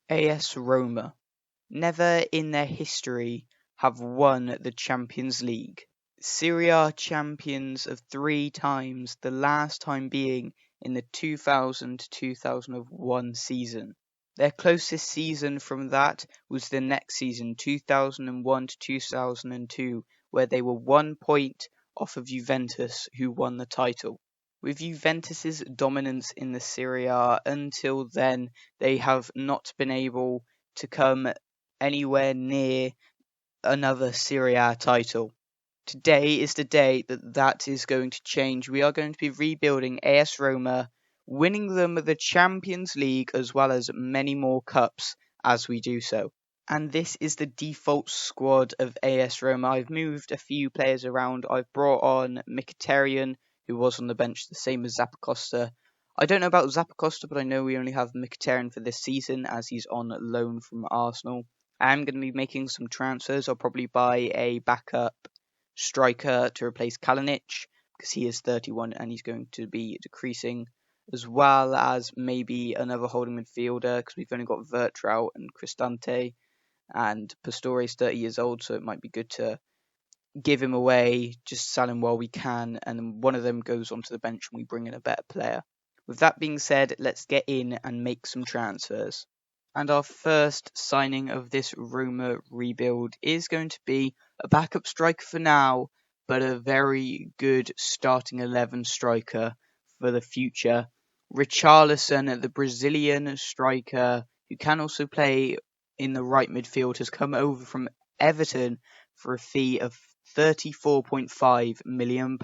AS Roma. Never in their history have won the Champions League. Serie A champions of 3 times, the last time being in the 2000-2001 season. Their closest season from that was the next season, 2001-2002, where they were 1 point off of Juventus, who won the title. With Juventus's dominance in the Serie A until then, they have not been able to come anywhere near another Serie A title. Today is the day that is going to change. We are going to be rebuilding AS Roma, winning them the Champions League as well as many more cups as we do so. And this is the default squad of AS Roma. I've moved a few players around. I've brought on Mkhitaryan, who was on the bench, the same as Zappacosta. I don't know about Zappacosta, but I know we only have Mkhitaryan for this season as he's on loan from Arsenal. I'm going to be making some transfers. I'll probably buy a backup striker to replace Kalinic because he is 31 and he's going to be decreasing, as well as maybe another holding midfielder because we've only got Vertraut and Cristante, and Pastore is 30 years old, so it might be good to give him away, just sell him while we can, and then one of them goes onto the bench and we bring in a better player. With that being said, let's get in and make some transfers. And our first signing of this Roma rebuild is going to be a backup striker for now, but a very good starting 11 striker for the future. Richarlison, the Brazilian striker, who can also play in the right midfield, has come over from Everton for a fee of £34.5 million.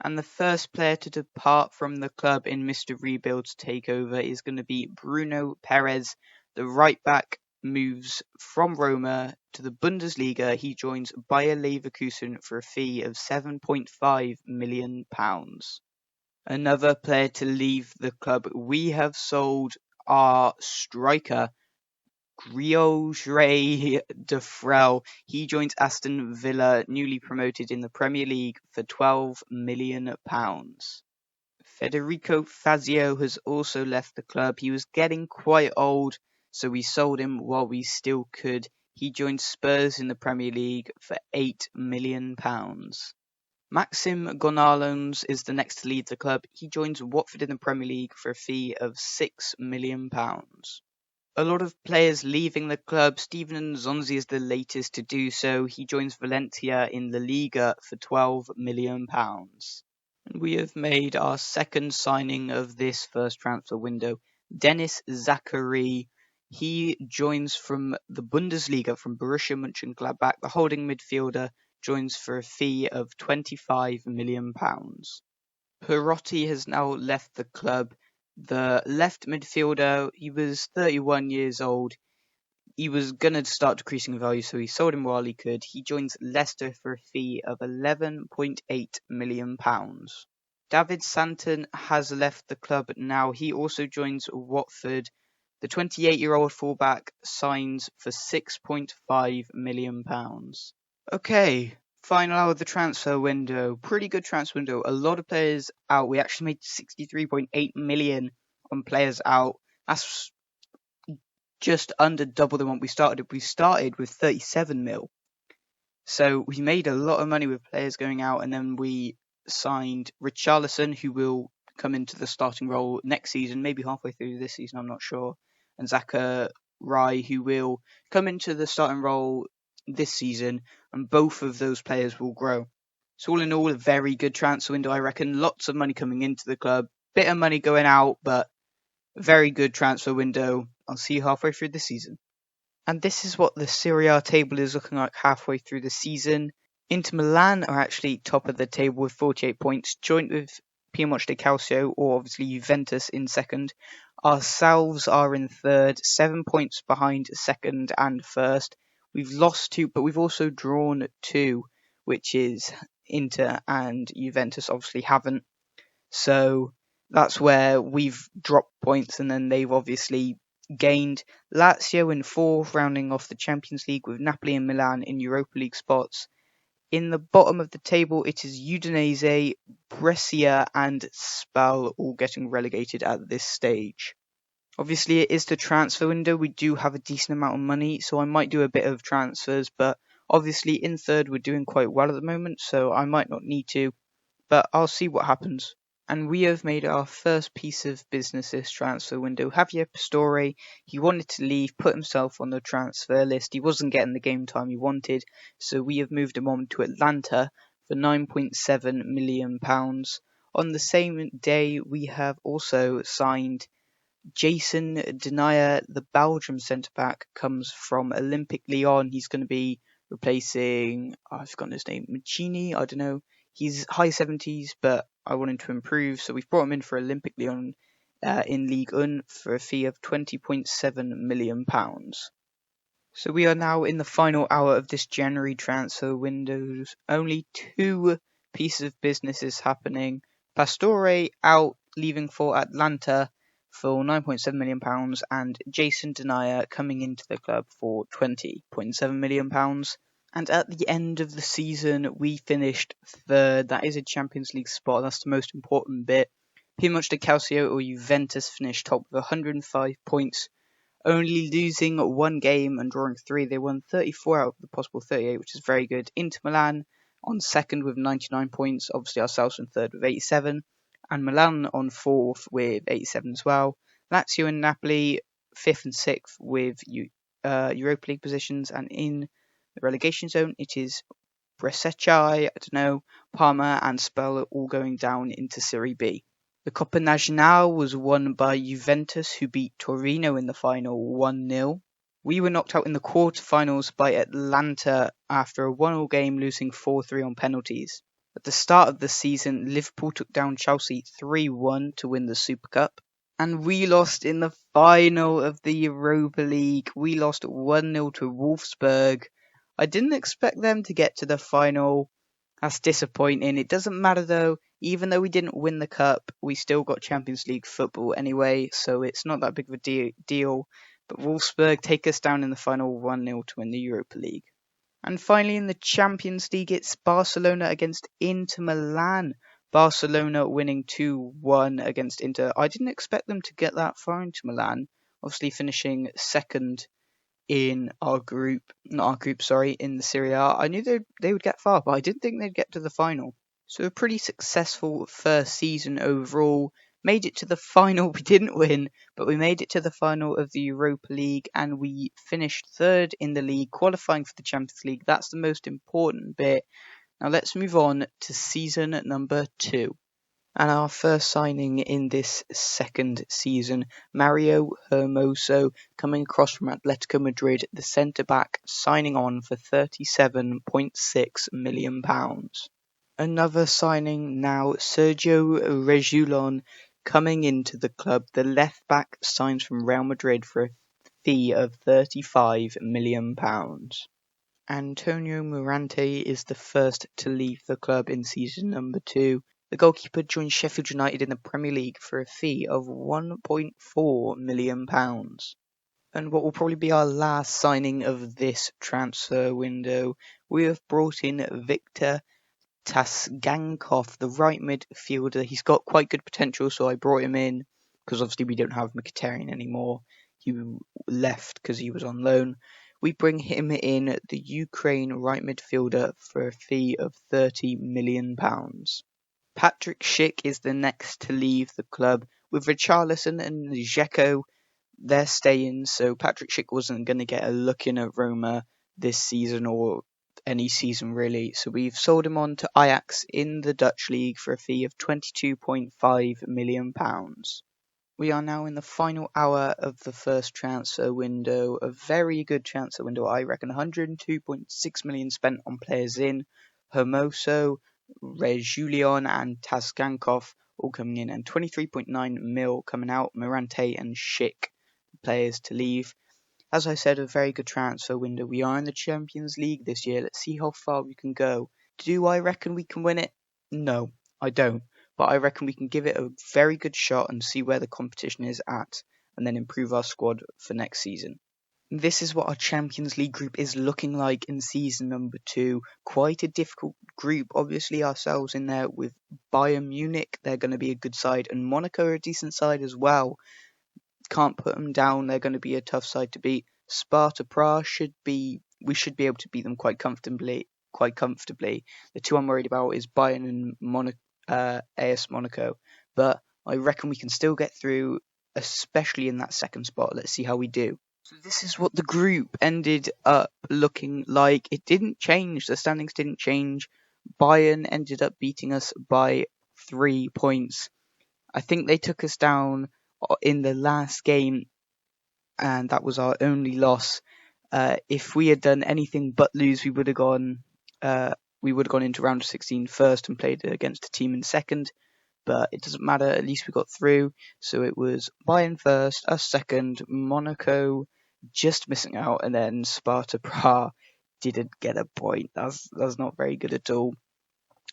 And the first player to depart from the club in Mr. Rebuild's takeover is going to be Bruno Perez. The right back moves from Roma to the Bundesliga. He joins Bayer Leverkusen for a fee of £7.5 million. Another player to leave the club. We have sold our striker, Gregory Defrel. He joins Aston Villa, newly promoted in the Premier League, for £12 million. Federico Fazio has also left the club. He was getting quite old, so we sold him while we still could. He joins Spurs in the Premier League for £8 million. Maxim Gonalons is the next to leave the club. He joins Watford in the Premier League for a fee of £6 million. A lot of players leaving the club. Steven Nzonzi is the latest to do so. He joins Valencia in the Liga for £12 million. And we have made our second signing of this first transfer window. Dennis Zachary. He joins from the Bundesliga from Borussia Mönchengladbach. The holding midfielder joins for a fee of £25 million. Perotti has now left the club. The left midfielder, he was 31 years old. He was going to start decreasing in value, so he sold him while he could. He joins Leicester for a fee of £11.8 million. David Santon has left the club now. He also joins Watford. The 28-year-old fullback signs for £6.5 million. Okay. Final hour of the transfer window. Pretty good transfer window. A lot of players out. We actually made 63.8 million on players out. That's just under double than what we started. We started with 37 mil. So we made a lot of money with players going out, and then we signed Richarlison, who will come into the starting role next season, maybe halfway through this season, I'm not sure. And Zachary, who will come into the starting role this season, and both of those players will grow. So all in all, a very good transfer window, I reckon. Lots of money coming into the club, bit of money going out, but a very good transfer window. I'll see you halfway through the season. And this is what the Serie A table is looking like halfway through the season. Inter Milan are actually top of the table with 48 points, joint with Piemonte Calcio, or obviously Juventus, in second. Ourselves are in third, 7 points behind second and first. We've lost 2, but we've also drawn 2, which is Inter and Juventus obviously haven't. So that's where we've dropped points, and then they've obviously gained. Lazio in 4th, rounding off the Champions League, with Napoli and Milan in Europa League spots. In the bottom of the table, it is Udinese, Brescia and Spal all getting relegated at this stage. Obviously, it is the transfer window. We do have a decent amount of money, so I might do a bit of transfers, but obviously in third we're doing quite well at the moment, so I might not need to, but I'll see what happens. And we have made our first piece of business this transfer window. Javier Pastore, he wanted to leave, put himself on the transfer list. He wasn't getting the game time he wanted, so we have moved him on to Atlanta for £9.7 million. On the same day, we have also signed Jason Denayer, the Belgium centre-back, comes from Olympique Lyon. He's going to be replacing, I've forgotten his name, Mancini, I don't know. He's high 70s, but I want him to improve, so we've brought him in for Olympique Lyon in Ligue 1 for a fee of £20.7 million. So we are now in the final hour of this January transfer window. Only two pieces of business is happening. Pastore out, leaving for Atlanta for £9.7 million, and Jason Denayer coming into the club for £20.7 million. And at the end of the season, we finished third. That is a Champions League spot. That's the most important bit. Pretty de Calcio or Juventus finished top with 105 points, only losing one game and drawing 3. They won 34 out of the possible 38, which is very good. Inter Milan on second with 99 points. Obviously ourselves in third with 87. And Milan on fourth with 87 as well. Lazio and Napoli 5th and 6th with Europa League positions. And in the relegation zone, it is Brescia, Parma and Spal all going down into Serie B. The Coppa Nazionale was won by Juventus, who beat Torino in the final 1-0. We were knocked out in the quarterfinals by Atlanta after a 1-1 game, losing 4-3 on penalties. At the start of the season, Liverpool took down Chelsea 3-1 to win the Super Cup. And we lost in the final of the Europa League. We lost 1-0 to Wolfsburg. I didn't expect them to get to the final. That's disappointing. It doesn't matter though. Even though we didn't win the cup, we still got Champions League football anyway, so it's not that big of a deal. But Wolfsburg take us down in the final 1-0 to win the Europa League. And finally in the Champions League, it's Barcelona against Inter Milan. Barcelona winning 2-1 against Inter. I didn't expect them to get that far into Milan, obviously finishing second in in the Serie A. I knew they would get far, but I didn't think they'd get to the final. So a pretty successful first season overall. Made it to the final. We didn't win, but we made it to the final of the Europa League, and we finished third in the league, qualifying for the Champions League. That's the most important bit. Now let's move on to season number 2. And our first signing in this second season, Mario Hermoso, coming across from Atletico Madrid, the centre-back, signing on for £37.6 million. Another signing now, Sergio Reguilon, coming into the club. The left-back signs from Real Madrid for a fee of £35 million. Antonio Morante is the first to leave the club in season number 2. The goalkeeper joined Sheffield United in the Premier League for a fee of £1.4 million. And what will probably be our last signing of this transfer window, we have brought in Victor Tasgankov, the right midfielder. He's got quite good potential, so I brought him in because obviously we don't have Mkhitaryan anymore. He left because he was on loan. We bring him in, the Ukraine right midfielder, for a fee of £30 million. Patrick Schick is the next to leave the club. With Richarlison and Dzeko, they're staying, so Patrick Schick wasn't going to get a look in at Roma this season or any season really. So we've sold him on to Ajax in the Dutch league for a fee of £22.5 million. We are now in the final hour of the first transfer window. A very good transfer window, I reckon. 102.6 million spent on players in. Hermoso, Reguilon and Tasgankov all coming in, and 23.9 mil coming out. Morante and Schick, players to leave. As I said, a very good transfer window. We are in the Champions League this year. Let's see how far we can go. Do I reckon we can win it? No, I don't. But I reckon we can give it a very good shot and see where the competition is at, and then improve our squad for next season. This is what our Champions League group is looking like in season number 2. Quite a difficult group. Obviously ourselves in there with Bayern Munich. They're going to be a good side, and Monaco are a decent side as well. can't put them down. They're going to be a tough side to beat. Sparta Prague we should be able to beat them quite comfortably. The two I'm worried about is Bayern and AS Monaco, but I reckon we can still get through, especially in that second spot. Let's see how we do. So this is what the group ended up looking like. It didn't change. The standings didn't change. Bayern ended up beating us by 3 points. I think they took us down in the last game, and that was our only loss. If we had done anything but lose, we would have gone into round of 16 first and played against a team in second. But it doesn't matter. At least we got through. So it was Bayern first, us second, Monaco just missing out, and then Sparta Prague didn't get a point. That's not very good at all.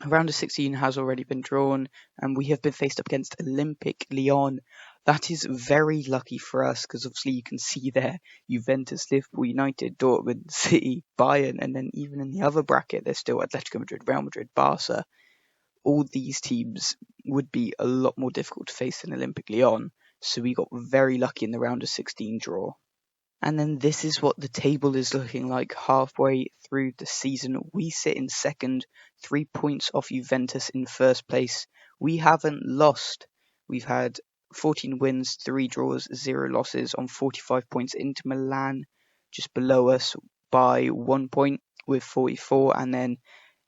Round of 16 has already been drawn, and we have been faced up against Olympique Lyon. That is very lucky for us, because obviously you can see there Juventus, Liverpool, United, Dortmund, City, Bayern, and then even in the other bracket there's still Atletico Madrid, Real Madrid, Barca. All these teams would be a lot more difficult to face than Olympique Lyon, so we got very lucky in the round of 16 draw. And then this is what the table is looking like halfway through the season. We sit in second, 3 points off Juventus in first place. We haven't lost. We've had 14 wins, 3 draws, 0 losses on 45 points. Inter Milan just below us by 1 point with 44, and then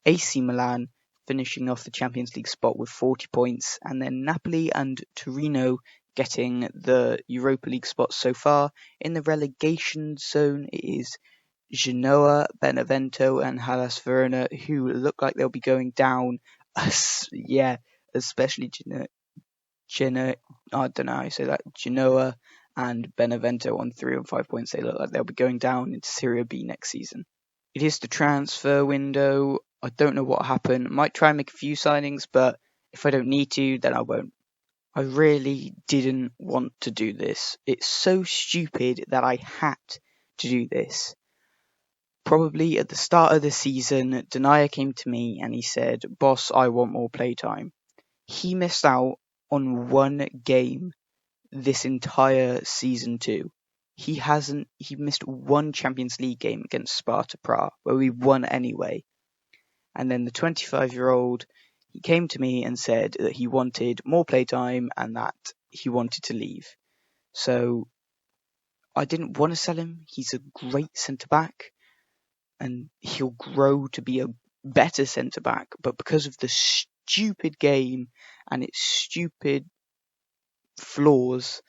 AC Milan finishing off the Champions League spot with 40 points, and then Napoli and Torino getting the Europa League spot so far. In the relegation zone, it is Genoa, Benevento, and Hellas Verona, who look like they'll be going down. Especially Genoa. I don't know how you say that. Genoa and Benevento on 3 and 5 points. They look like they'll be going down into Serie B next season. It is the transfer window. I don't know what happened. Might try and make a few signings, but if I don't need to, then I won't. I really didn't want to do this. It's so stupid that I had to do this. Probably at the start of the season, Denier came to me and he said, "Boss, I want more playtime." He missed out on one game this entire season 2. He missed one Champions League game against Sparta Prague, where we won anyway. And then the 25-year-old, he came to me and said that he wanted more playtime and that he wanted to leave. So I didn't want to sell him. He's a great centre-back and he'll grow to be a better centre-back. But because of the stupid game and its stupid flaws,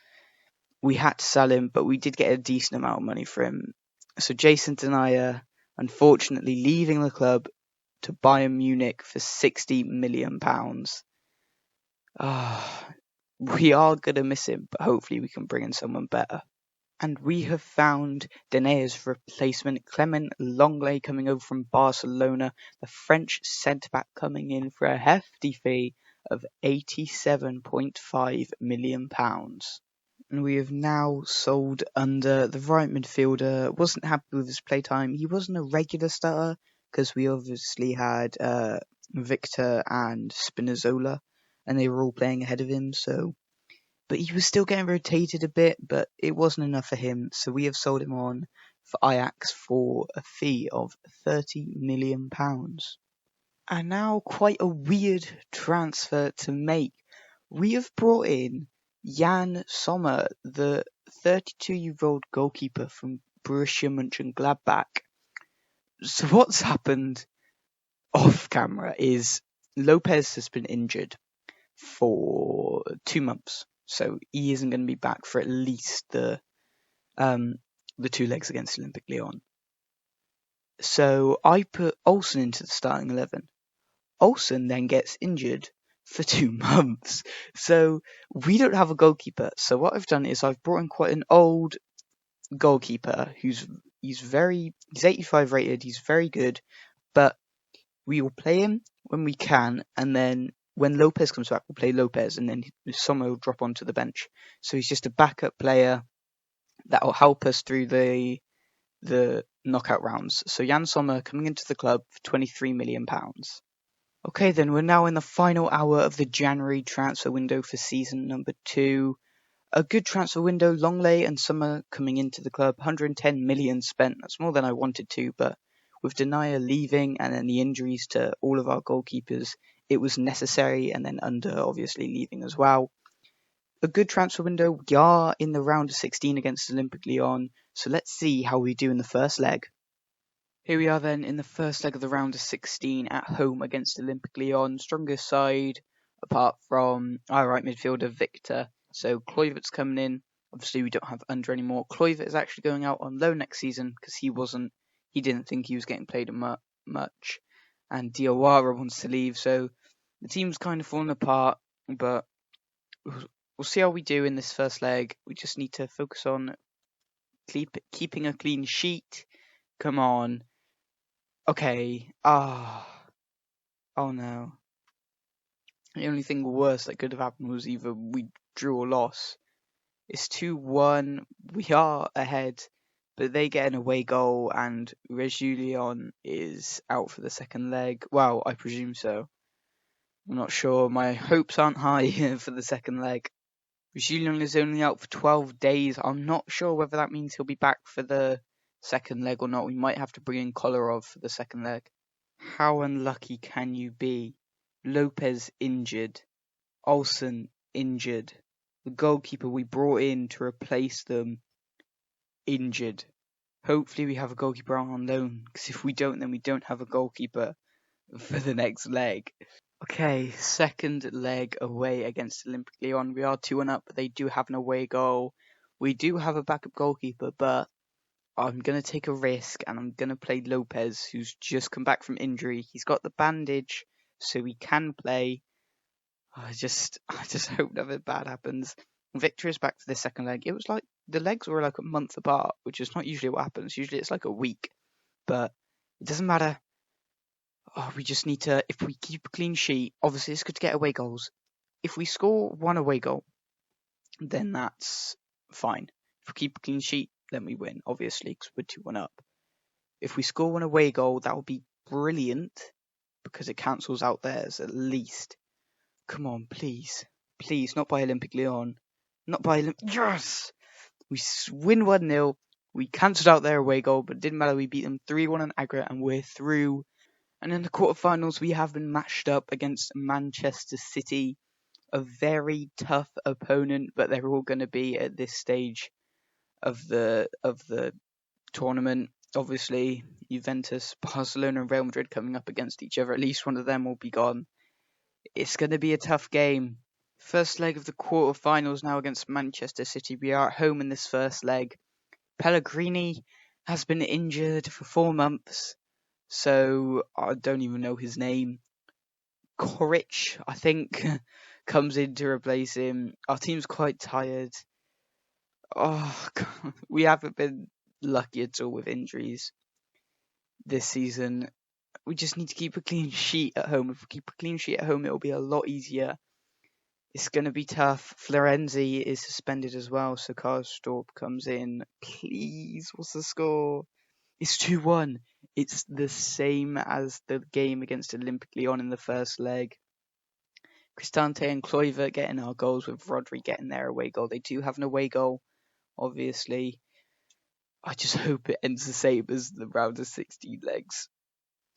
we had to sell him, but we did get a decent amount of money for him. So Jason Denier, unfortunately, leaving the club to Bayern Munich for £60 million. We are going to miss him, but hopefully we can bring in someone better. And we have found Denier's replacement, Clement Longley, coming over from Barcelona, the French centre-back coming in for a hefty fee of £87.5 million. And we have now sold under the right midfielder. Wasn't happy with his playtime. He wasn't a regular starter because we obviously had Victor and Spinazzola, and they were all playing ahead of him. But he was still getting rotated a bit, but it wasn't enough for him. So we have sold him on for Ajax for a fee of £30 million. And now quite a weird transfer to make. We have brought in Jan Sommer, the 32-year-old goalkeeper from Borussia Mönchengladbach. So what's happened off camera is Lopez has been injured for 2 months. So he isn't going to be back for at least the 2 legs against Olympique Lyon. So I put Olsen into the starting 11. Olsen then gets injured for 2 months. So we don't have a goalkeeper. So what I've done is I've brought in quite an old goalkeeper he's 85 rated, he's very good, but we will play him when we can, and then when Lopez comes back, we'll play Lopez, and then Sommer will drop onto the bench. So he's just a backup player that will help us through the knockout rounds. So Jan Sommer coming into the club for £23 million. Okay, then we're now in the final hour of the January transfer window for season number 2. A good transfer window, Longley and Summer coming into the club, 110 million spent. That's more than I wanted to, but with Denier leaving and then the injuries to all of our goalkeepers, it was necessary, and then Under obviously leaving as well. A good transfer window. We are in the round of 16 against Olympic Lyon, so let's see how we do in the first leg. Here we are then in the first leg of the round of 16 at home against Olympic Lyon. Strongest side apart from our right midfielder Victor. So Kluivert's coming in. Obviously we don't have Under anymore. Kluivert is actually going out on loan next season because he didn't think he was getting played much. And Diawara wants to leave, so the team's kind of falling apart, but we'll see how we do in this first leg. We just need to focus on keeping a clean sheet. Come on. Okay. Oh no. The only thing worse that could have happened was either we drew or lost. It's 2-1. We are ahead, but they get an away goal, and Reguilon is out for the second leg. Well, I presume so. I'm not sure. My hopes aren't high for the second leg. Reguilon is only out for 12 days. I'm not sure whether that means he'll be back for the second leg or not. We might have to bring in Kolarov for the second leg. How unlucky can you be? Lopez injured. Olsen injured. The goalkeeper we brought in to replace them injured. Hopefully we have a goalkeeper on loan, because if we don't, then we don't have a goalkeeper for the next leg. Okay, second leg away against Olympic Lyon. We are 2-1 up, but they do have an away goal. We do have a backup goalkeeper, but I'm going to take a risk and I'm going to play Lopez, who's just come back from injury. He's got the bandage, so he can play. I just hope nothing bad happens. Victor is back for the second leg. It was like the legs were like a month apart, which is not usually what happens. Usually it's like a week, but it doesn't matter. We just need to, if we keep a clean sheet, obviously it's good to get away goals. If we score one away goal, then that's fine. If we keep a clean sheet, then we win, obviously, because we're 2-1 up. If we score one away goal, that would be brilliant, because it cancels out theirs at least. Come on, please. Please, not by Olympic Lyon. Not by Yes! We win 1-0. We cancelled out their away goal, but it didn't matter. We beat them 3-1 on aggregate, and we're through. And in the quarterfinals, we have been matched up against Manchester City. A very tough opponent, but they're all going to be at this stage of the tournament. Obviously, Juventus, Barcelona, and Real Madrid coming up against each other. At least one of them will be gone. It's going to be a tough game. First leg of the quarterfinals now against Manchester City. We are at home in this first leg. Pellegrini has been injured for 4 months, so I don't even know his name. Koric, I think, comes in to replace him. Our team's quite tired. Oh, God. We haven't been lucky at all with injuries this season. We just need to keep a clean sheet at home. If we keep a clean sheet at home, it'll be a lot easier. It's going to be tough. Florenzi is suspended as well, so Karstorp comes in. Please, what's the score? It's 2-1. It's the same as the game against Olympic Lyon in the first leg. Cristante and Kluivert getting our goals, with Rodri getting their away goal. They do have an away goal, obviously. I just hope it ends the same as the round of 16 legs.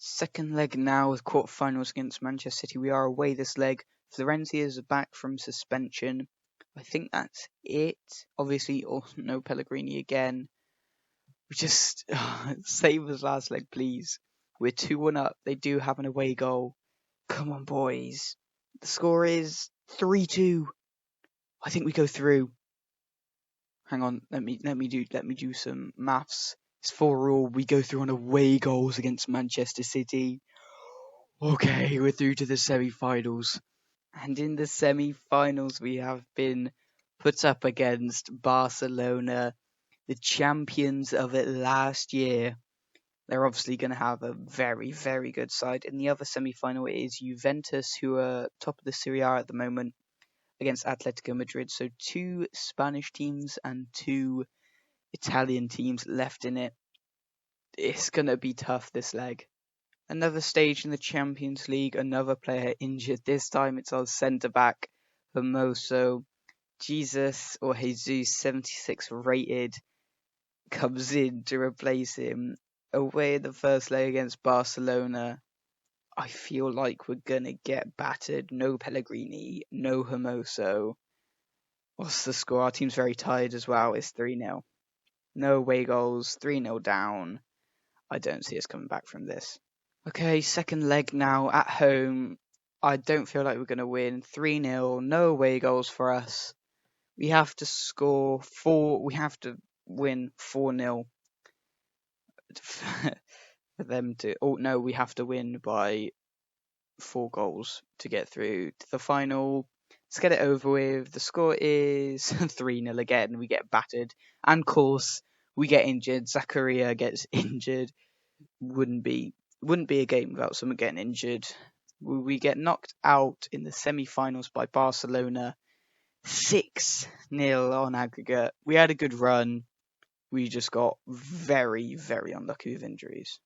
Second leg now with quarterfinals against Manchester City. We are away this leg. Florenzi is back from suspension. I think that's it. Obviously, no Pellegrini again. We just save us last leg, please. We're 2-1 up. They do have an away goal. Come on, boys. The score is 3-2. I think we go through. Hang on, let me do some maths. It's 4-4. We go through on away goals against Manchester City. Okay, we're through to the semi-finals. And in the semi-finals, we have been put up against Barcelona, the champions of it last year. They're obviously going to have a very, very good side. In the other semi-final, it is Juventus, who are top of the Serie A at the moment, against Atletico Madrid. So 2 Spanish teams and 2 Italian teams left in it. It's going to be tough, this leg. Another stage in the Champions League, another player injured. This time it's our centre-back, Hermoso. Jesus 76 rated comes in to replace him away in the first leg against Barcelona. I feel like we're gonna get battered. No Pellegrini, no Hermoso. What's the score? Our team's very tired as well. It's 3-0. No away goals, 3-0 down. I don't see us coming back from this. Okay, second leg now at home. I don't feel like we're going to win. 3-0, no away goals for us. We have to score 4, we have to win 4-0 for them to, oh no, we have to win by 4 goals to get through to the final. Let's get it over with. The score is 3-0 again. We get battered. And of course, we get injured. Zakaria gets injured. Wouldn't be a game without someone getting injured. We get knocked out in the semi-finals by Barcelona. 6-0 on aggregate. We had a good run. We just got very, very unlucky with injuries.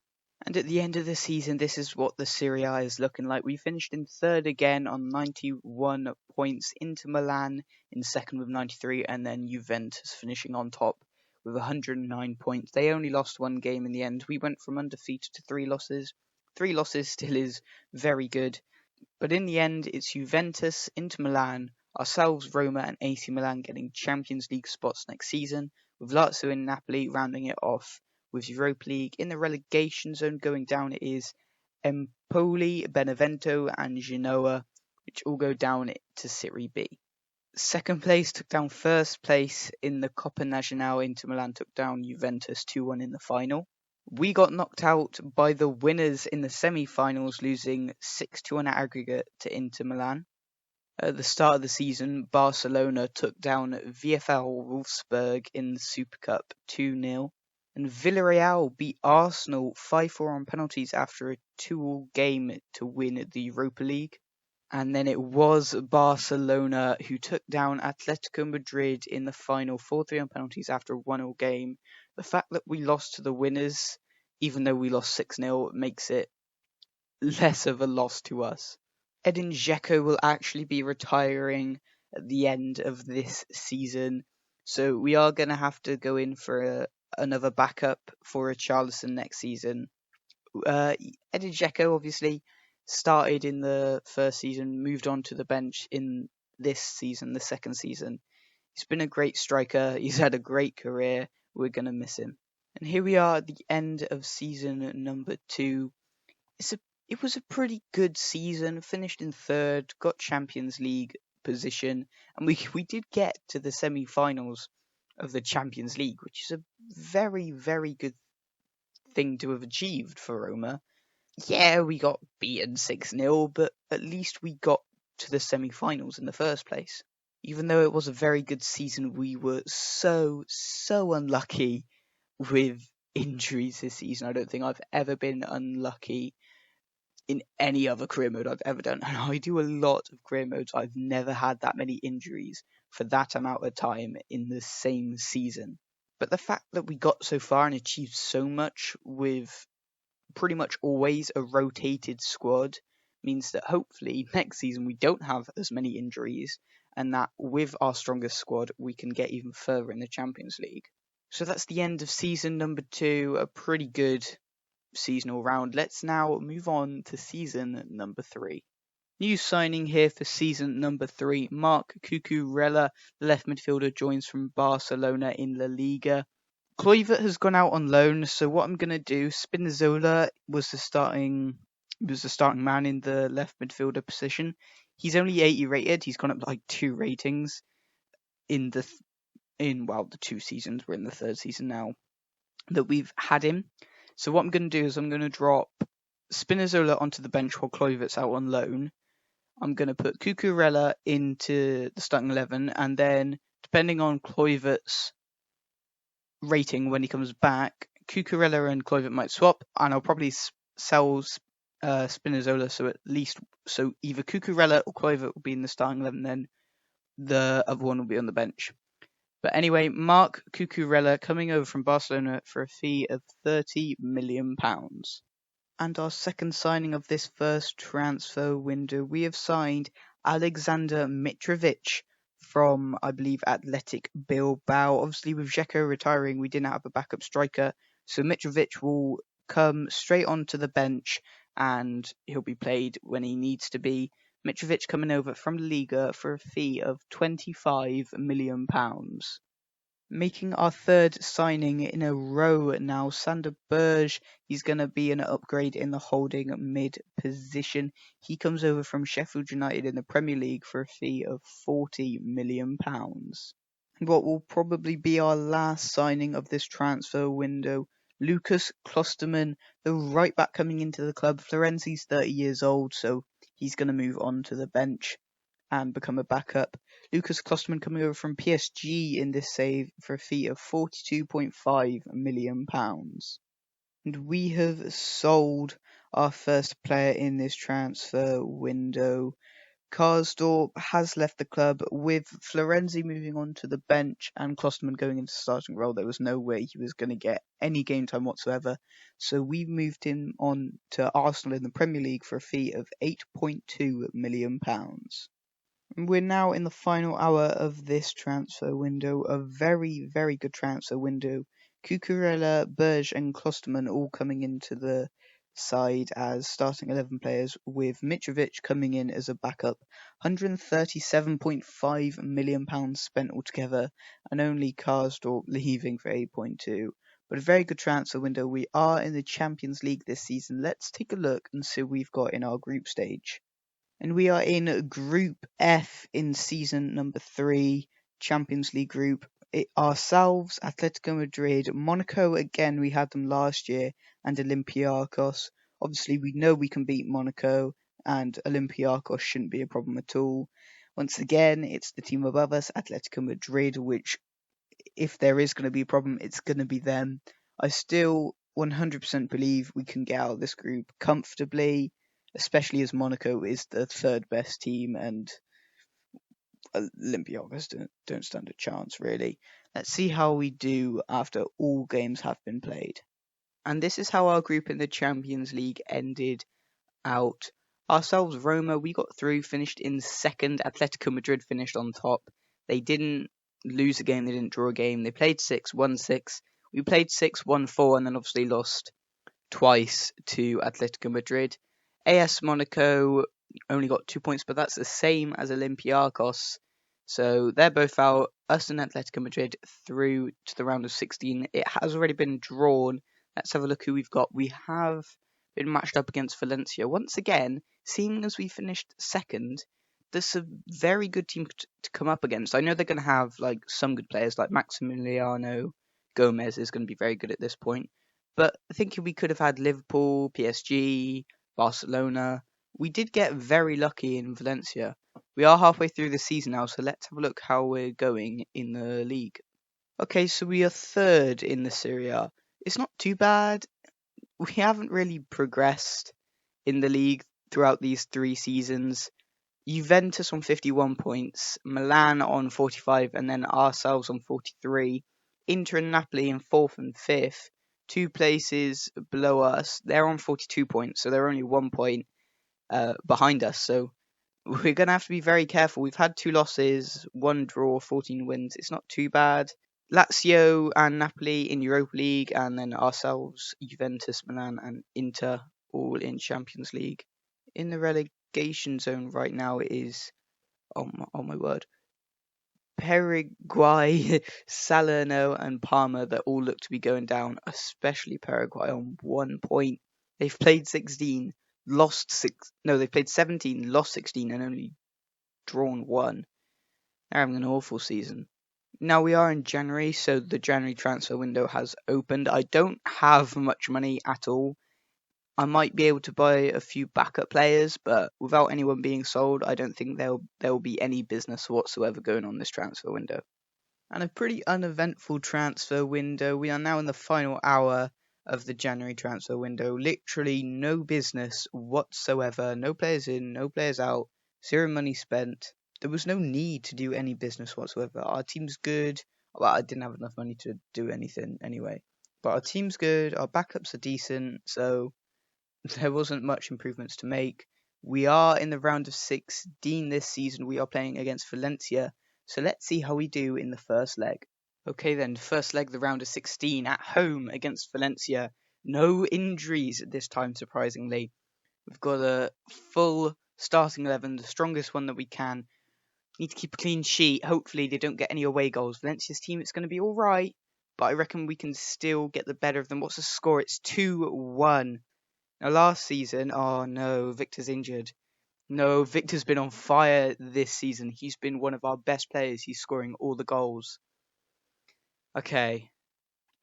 And at the end of the season, this is what the Serie A is looking like. We finished in third again on 91 points. Inter Milan in second with 93, and then Juventus finishing on top with 109 points. They only lost one game in the end. We went from undefeated to 3 losses. 3 losses still is very good. But in the end, it's Juventus, Inter Milan, ourselves, Roma, and AC Milan getting Champions League spots next season, with Lazio and Napoli rounding it off. With Europa League in the relegation zone going down, it is Empoli, Benevento, and Genoa, which all go down to Serie B. Second place took down first place in the Coppa Nazionale. Inter Milan took down Juventus 2-1 in the final. We got knocked out by the winners in the semi-finals, losing 6-2 on aggregate to Inter Milan. At the start of the season, Barcelona took down VfL Wolfsburg in the Super Cup 2-0. And Villarreal beat Arsenal 5-4 on penalties after a 2-all game to win the Europa League. And then it was Barcelona who took down Atletico Madrid in the final 4-3 on penalties after a 1-all game. The fact that we lost to the winners, even though we lost 6-0, makes it less of a loss to us. Edin Dzeko will actually be retiring at the end of this season, so we are going to have to go in for another backup for Richarlison next season. Edin Dzeko obviously started in the first season, moved on to the bench in this season, the second season. He's been a great striker. He's had a great career. We're going to miss him. And here we are at the end of season number 2. It was a pretty good season. Finished in third, got Champions League position, and we did get to the semi-finals of the Champions League, which is a very, very good thing to have achieved for Roma. Yeah, we got beaten 6-0, but at least we got to the semi-finals in the first place. Even though it was a very good season, we were so unlucky with injuries this season. I don't think I've ever been unlucky in any other career mode I've ever done. And I do a lot of career modes. I've never had that many injuries for that amount of time in the same season. But the fact that we got so far and achieved so much with pretty much always a rotated squad means that hopefully next season we don't have as many injuries, and that with our strongest squad we can get even further in the Champions League. So that's the end of season number 2, a pretty good seasonal round. Let's now move on to season number 3. New signing here for season number 3, Marc Cucurella, the left midfielder, joins from Barcelona in La Liga. Kluivert has gone out on loan, so what I'm going to do, Spinazzola was the starting man in the left midfielder position. He's only 80 rated. He's gone up like 2 ratings in the 2 seasons. We're in the 3rd season now that we've had him. So what I'm going to do is I'm going to drop Spinazzola onto the bench while Kluivert's out on loan. I'm going to put Cucurella into the starting 11, and then depending on Kluivert's rating when he comes back, Cucurella and Kluivert might swap, and I'll probably sell Spinazzola so either Cucurella or Kluivert will be in the starting 11, then the other one will be on the bench. But anyway, Marc Cucurella coming over from Barcelona for a fee of £30 million. And our second signing of this first transfer window, we have signed Alexander Mitrovic from, I believe, Athletic Bilbao. Obviously, with Dzeko retiring, we didn't have a backup striker, so Mitrovic will come straight onto the bench and he'll be played when he needs to be. Mitrovic coming over from La Liga for a fee of £25 million. Making our third signing in a row now, Sander Berge. He's going to be an upgrade in the holding mid position. He comes over from Sheffield United in the Premier League for a fee of £40 million. And what will probably be our last signing of this transfer window, Lucas Klosterman, the right back coming into the club. Florenzi's 30 years old, so he's going to move on to the bench and become a backup. Lucas Klosterman coming over from PSG in this save for a fee of £42.5 million. And we have sold our first player in this transfer window. Karsdorp has left the club, with Florenzi moving on to the bench and Klosterman going into starting role. There was no way he was going to get any game time whatsoever. So we moved him on to Arsenal in the Premier League for a fee of £8.2 million. We're now in the final hour of this transfer window, a very, very good transfer window. Cucurella, Berge and Klosterman all coming into the side as starting 11 players, with Mitrovic coming in as a backup. £137.5 million spent altogether, and only Karsdorp leaving for 8.2. But a very good transfer window. We are in the Champions League this season. Let's take a look and see what we've got in our group stage. And we are in Group F in season number 3, Champions League group. Ourselves, Atletico Madrid, Monaco again, we had them last year, and Olympiacos. Obviously, we know we can beat Monaco, and Olympiacos shouldn't be a problem at all. Once again, it's the team above us, Atletico Madrid, which, if there is going to be a problem, it's going to be them. I still 100% believe we can get out of this group comfortably, especially as Monaco is the third best team and Olympiacos don't stand a chance, really. Let's see how we do after all games have been played. And this is how our group in the Champions League ended out. Ourselves, Roma, we got through, finished in second. Atletico Madrid finished on top. They didn't lose a game, they didn't draw a game. They played 6, won 6. We played 6, won 4, and then obviously lost twice to Atletico Madrid. AS Monaco only got 2 points, but that's the same as Olympiacos. So they're both out. Us and Atletico Madrid through to the round of 16. It has already been drawn. Let's have a look who we've got. We have been matched up against Valencia. Once again, seeing as we finished second, there's a very good team to come up against. I know they're going to have like some good players, like Maximiliano Gomez is going to be very good at this point. But I think we could have had Liverpool, PSG, Barcelona. We did get very lucky in Valencia. We are halfway through the season now, so let's have a look how we're going in the league. Okay, so we are third in the Serie A. It's not too bad. We haven't really progressed in the league throughout these 3 seasons. Juventus on 51 points, Milan on 45, and then ourselves on 43. Inter and Napoli in 4th and 5th. 2 places below us. They're on 42 points, so they're only 1 point behind us. So we're going to have to be very careful. We've had 2 losses, 1 draw, 14 wins. It's not too bad. Lazio and Napoli in Europa League, and then ourselves, Juventus, Milan, and Inter all in Champions League. In the relegation zone right now is, oh my word, Paraguay, Salerno, and Parma that all look to be going down, especially Paraguay on 1 point. They've played 16, lost 6. No, they've played 17, lost 16, and only drawn 1. They're having an awful season. Now we are in January, so the January transfer window has opened. I don't have much money at all. I might be able to buy a few backup players, but without anyone being sold, I don't think there will be any business whatsoever going on this transfer window. And a pretty uneventful transfer window. We are now in the final hour of the January transfer window. Literally no business whatsoever. No players in, no players out. 0 money spent. There was no need to do any business whatsoever. Our team's good. Well, I didn't have enough money to do anything anyway. But our team's good. Our backups are decent. So there wasn't much improvements to make. We are in the round of 16 this season. We are playing against Valencia. So let's see how we do in the first leg. Okay then, first leg, the round of 16 at home against Valencia. No injuries this time, surprisingly. We've got a full starting 11, the strongest one that we can. Need to keep a clean sheet. Hopefully they don't get any away goals. Valencia's team, it's going to be all right, but I reckon we can still get the better of them. What's the score? It's 2-1. Now last season, oh no, Victor's injured. No, Victor's been on fire this season. He's been one of our best players. He's scoring all the goals. Okay,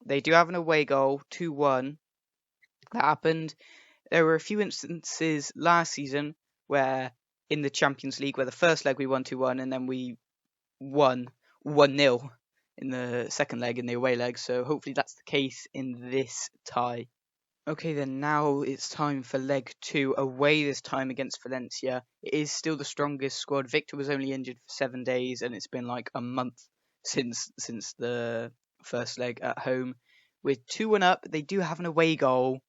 they do have an away goal, 2-1. That happened. There were a few instances last season where in the Champions League, where the first leg we won 2-1 and then we won 1-0 in the second leg, in the away leg. So hopefully that's the case in this tie. Okay then, now it's time for leg 2, away this time against Valencia. It is still the strongest squad. Victor was only injured for 7 days and it's been like a month since the first leg at home. We're 2-1 up. They do have an away goal.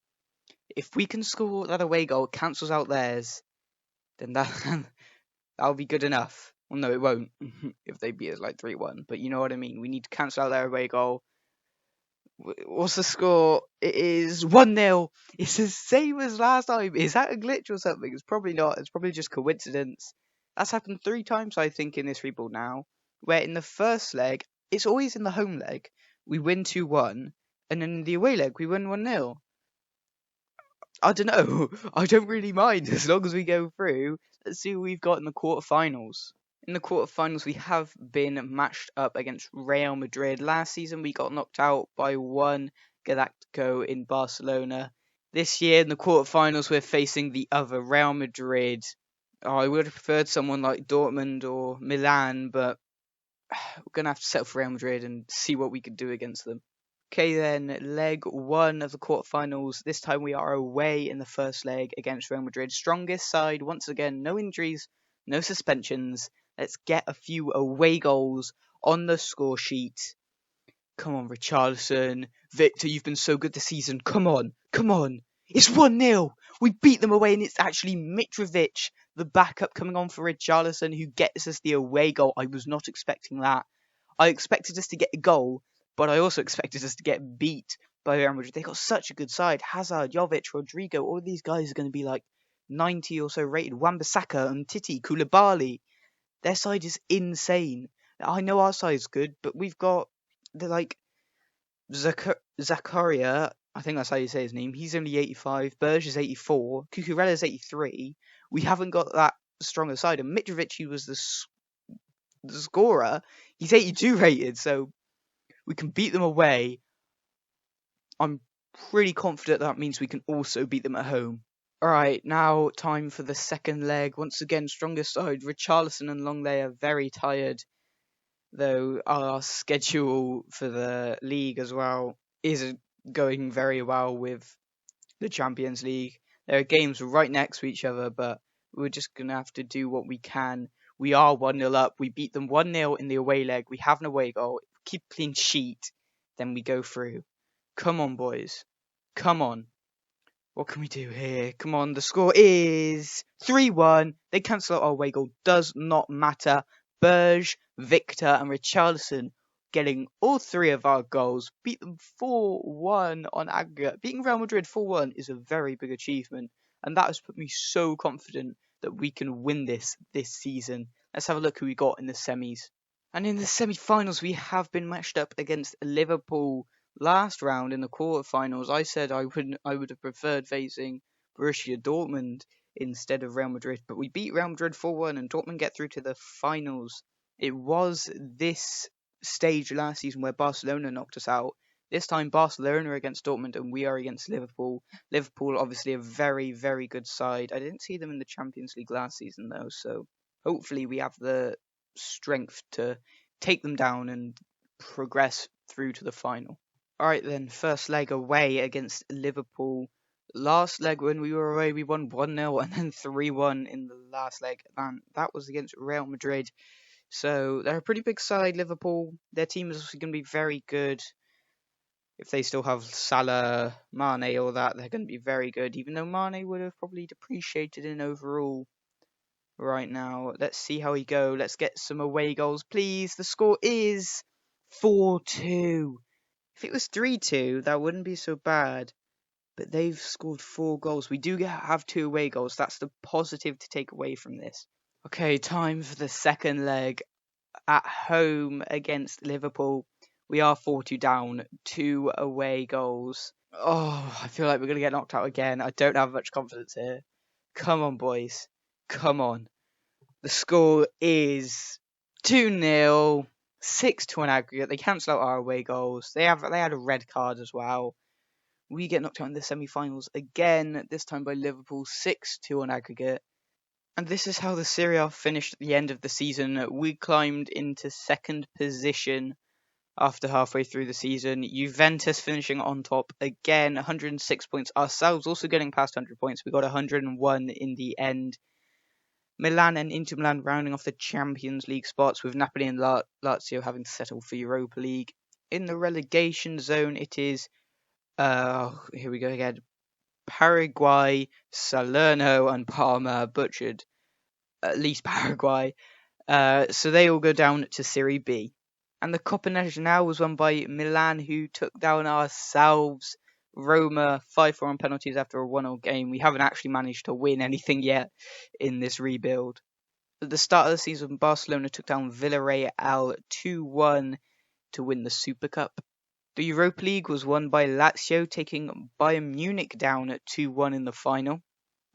If we can score that away goal, it cancels out theirs, then that'll be good enough. Well, no, it won't if they beat us like 3-1. But you know what I mean. We need to cancel out their away goal. What's the score? It is 1-0. It's the same as last time. Is that a glitch or something? It's probably not. It's probably just coincidence. That's happened 3 times, I think, in this rebuild now. Where in the first leg, it's always in the home leg, we win 2-1. And then in the away leg, we win 1-0. I don't know. I don't really mind as long as we go through. Let's see what we've got in the quarterfinals. In the quarterfinals, we have been matched up against Real Madrid. Last season, we got knocked out by one Galactico in Barcelona. This year, in the quarterfinals, we're facing the other Real Madrid. Oh, I would have preferred someone like Dortmund or Milan, but we're going to have to settle for Real Madrid and see what we can do against them. Okay then, leg 1 of the quarterfinals. This time we are away in the first leg against Real Madrid. Strongest side, once again, no injuries, no suspensions. Let's get a few away goals on the score sheet. Come on, Richarlison. Victor, you've been so good this season. Come on, come on. It's 1-0. We beat them away and it's actually Mitrovic, the backup, coming on for Richarlison, who gets us the away goal. I was not expecting that. I expected us to get a goal, but I also expected us to get beat by Real Madrid. They got such a good side. Hazard, Jovic, Rodrigo, all these guys are going to be like 90 or so rated. Wan-Bissaka and Titi, Koulibaly. Their side is insane. I know our side's good, but we've got like Zakaria, I think that's how you say his name. He's only 85. Berge is 84. Cucurella's 83. We haven't got that stronger side. And Mitrovic, he was the scorer. He's 82 rated, so we can beat them away. I'm pretty confident that means we can also beat them at home. Alright, now time for the second leg. Once again, strongest side. Richarlison and Longley are very tired, though our schedule for the league as well isn't going very well with the Champions League. There are games right next to each other, but we're just going to have to do what we can. We are 1-0 up. We beat them 1-0 in the away leg. We have an away goal. Keep a clean sheet, then we go through. Come on, boys. Come on. What can we do here? Come on, the score is 3-1. They cancel out our away goal. Does not matter. Berge, Victor and Richarlison getting all 3 of our goals. Beat them 4-1 on aggregate. Beating Real Madrid 4-1 is a very big achievement. And that has put me so confident that we can win this season. Let's have a look who we got in the semis. And in the semi-finals, we have been matched up against Liverpool. Last round in the quarterfinals, I said I would have preferred facing Borussia Dortmund instead of Real Madrid, but we beat Real Madrid 4-1 and Dortmund get through to the finals. It was this stage last season where Barcelona knocked us out. This time Barcelona against Dortmund and we are against Liverpool. Liverpool obviously a very, very good side. I didn't see them in the Champions League last season though, so hopefully we have the strength to take them down and progress through to the final. Alright then, first leg away against Liverpool. Last leg when we were away, we won 1-0 and then 3-1 in the last leg. And that was against Real Madrid. So they're a pretty big side, Liverpool. Their team is also going to be very good. If they still have Salah, Mane, all that, they're going to be very good. Even though Mane would have probably depreciated in overall right now. Let's see how we go. Let's get some away goals, please. The score is 4-2. If it was 3-2, that wouldn't be so bad. But they've scored 4 goals. We do have 2 away goals. That's the positive to take away from this. Okay, time for the second leg. At home against Liverpool, we are 4-2 down, 2 away goals. Oh, I feel like we're going to get knocked out again. I don't have much confidence here. Come on, boys. Come on. The score is 2-0, 6-2 on aggregate. They cancel out our away goals. They had a red card as well. We get knocked out in the semi-finals again, this time by Liverpool, 6-2 on aggregate. And this is how the Serie A finished at the end of the season. We climbed into second position after halfway through the season. Juventus finishing on top again, 106 points. Ourselves also getting past 100 points. We got 101 in the end. Milan and Inter Milan rounding off the Champions League spots, with Napoli and Lazio having to settle for Europa League. In the relegation zone, it is, here we go again, Paraguay, Salerno and Parma, butchered, at least Paraguay. So they all go down to Serie B. And the Coppa Nazionale was won by Milan, who took down ourselves, Roma, 5-4 on penalties after a 1-0 game. We haven't actually managed to win anything yet in this rebuild. At the start of the season, Barcelona took down Villarreal 2-1 to win the Super Cup. The Europa League was won by Lazio, taking Bayern Munich down at 2-1 in the final.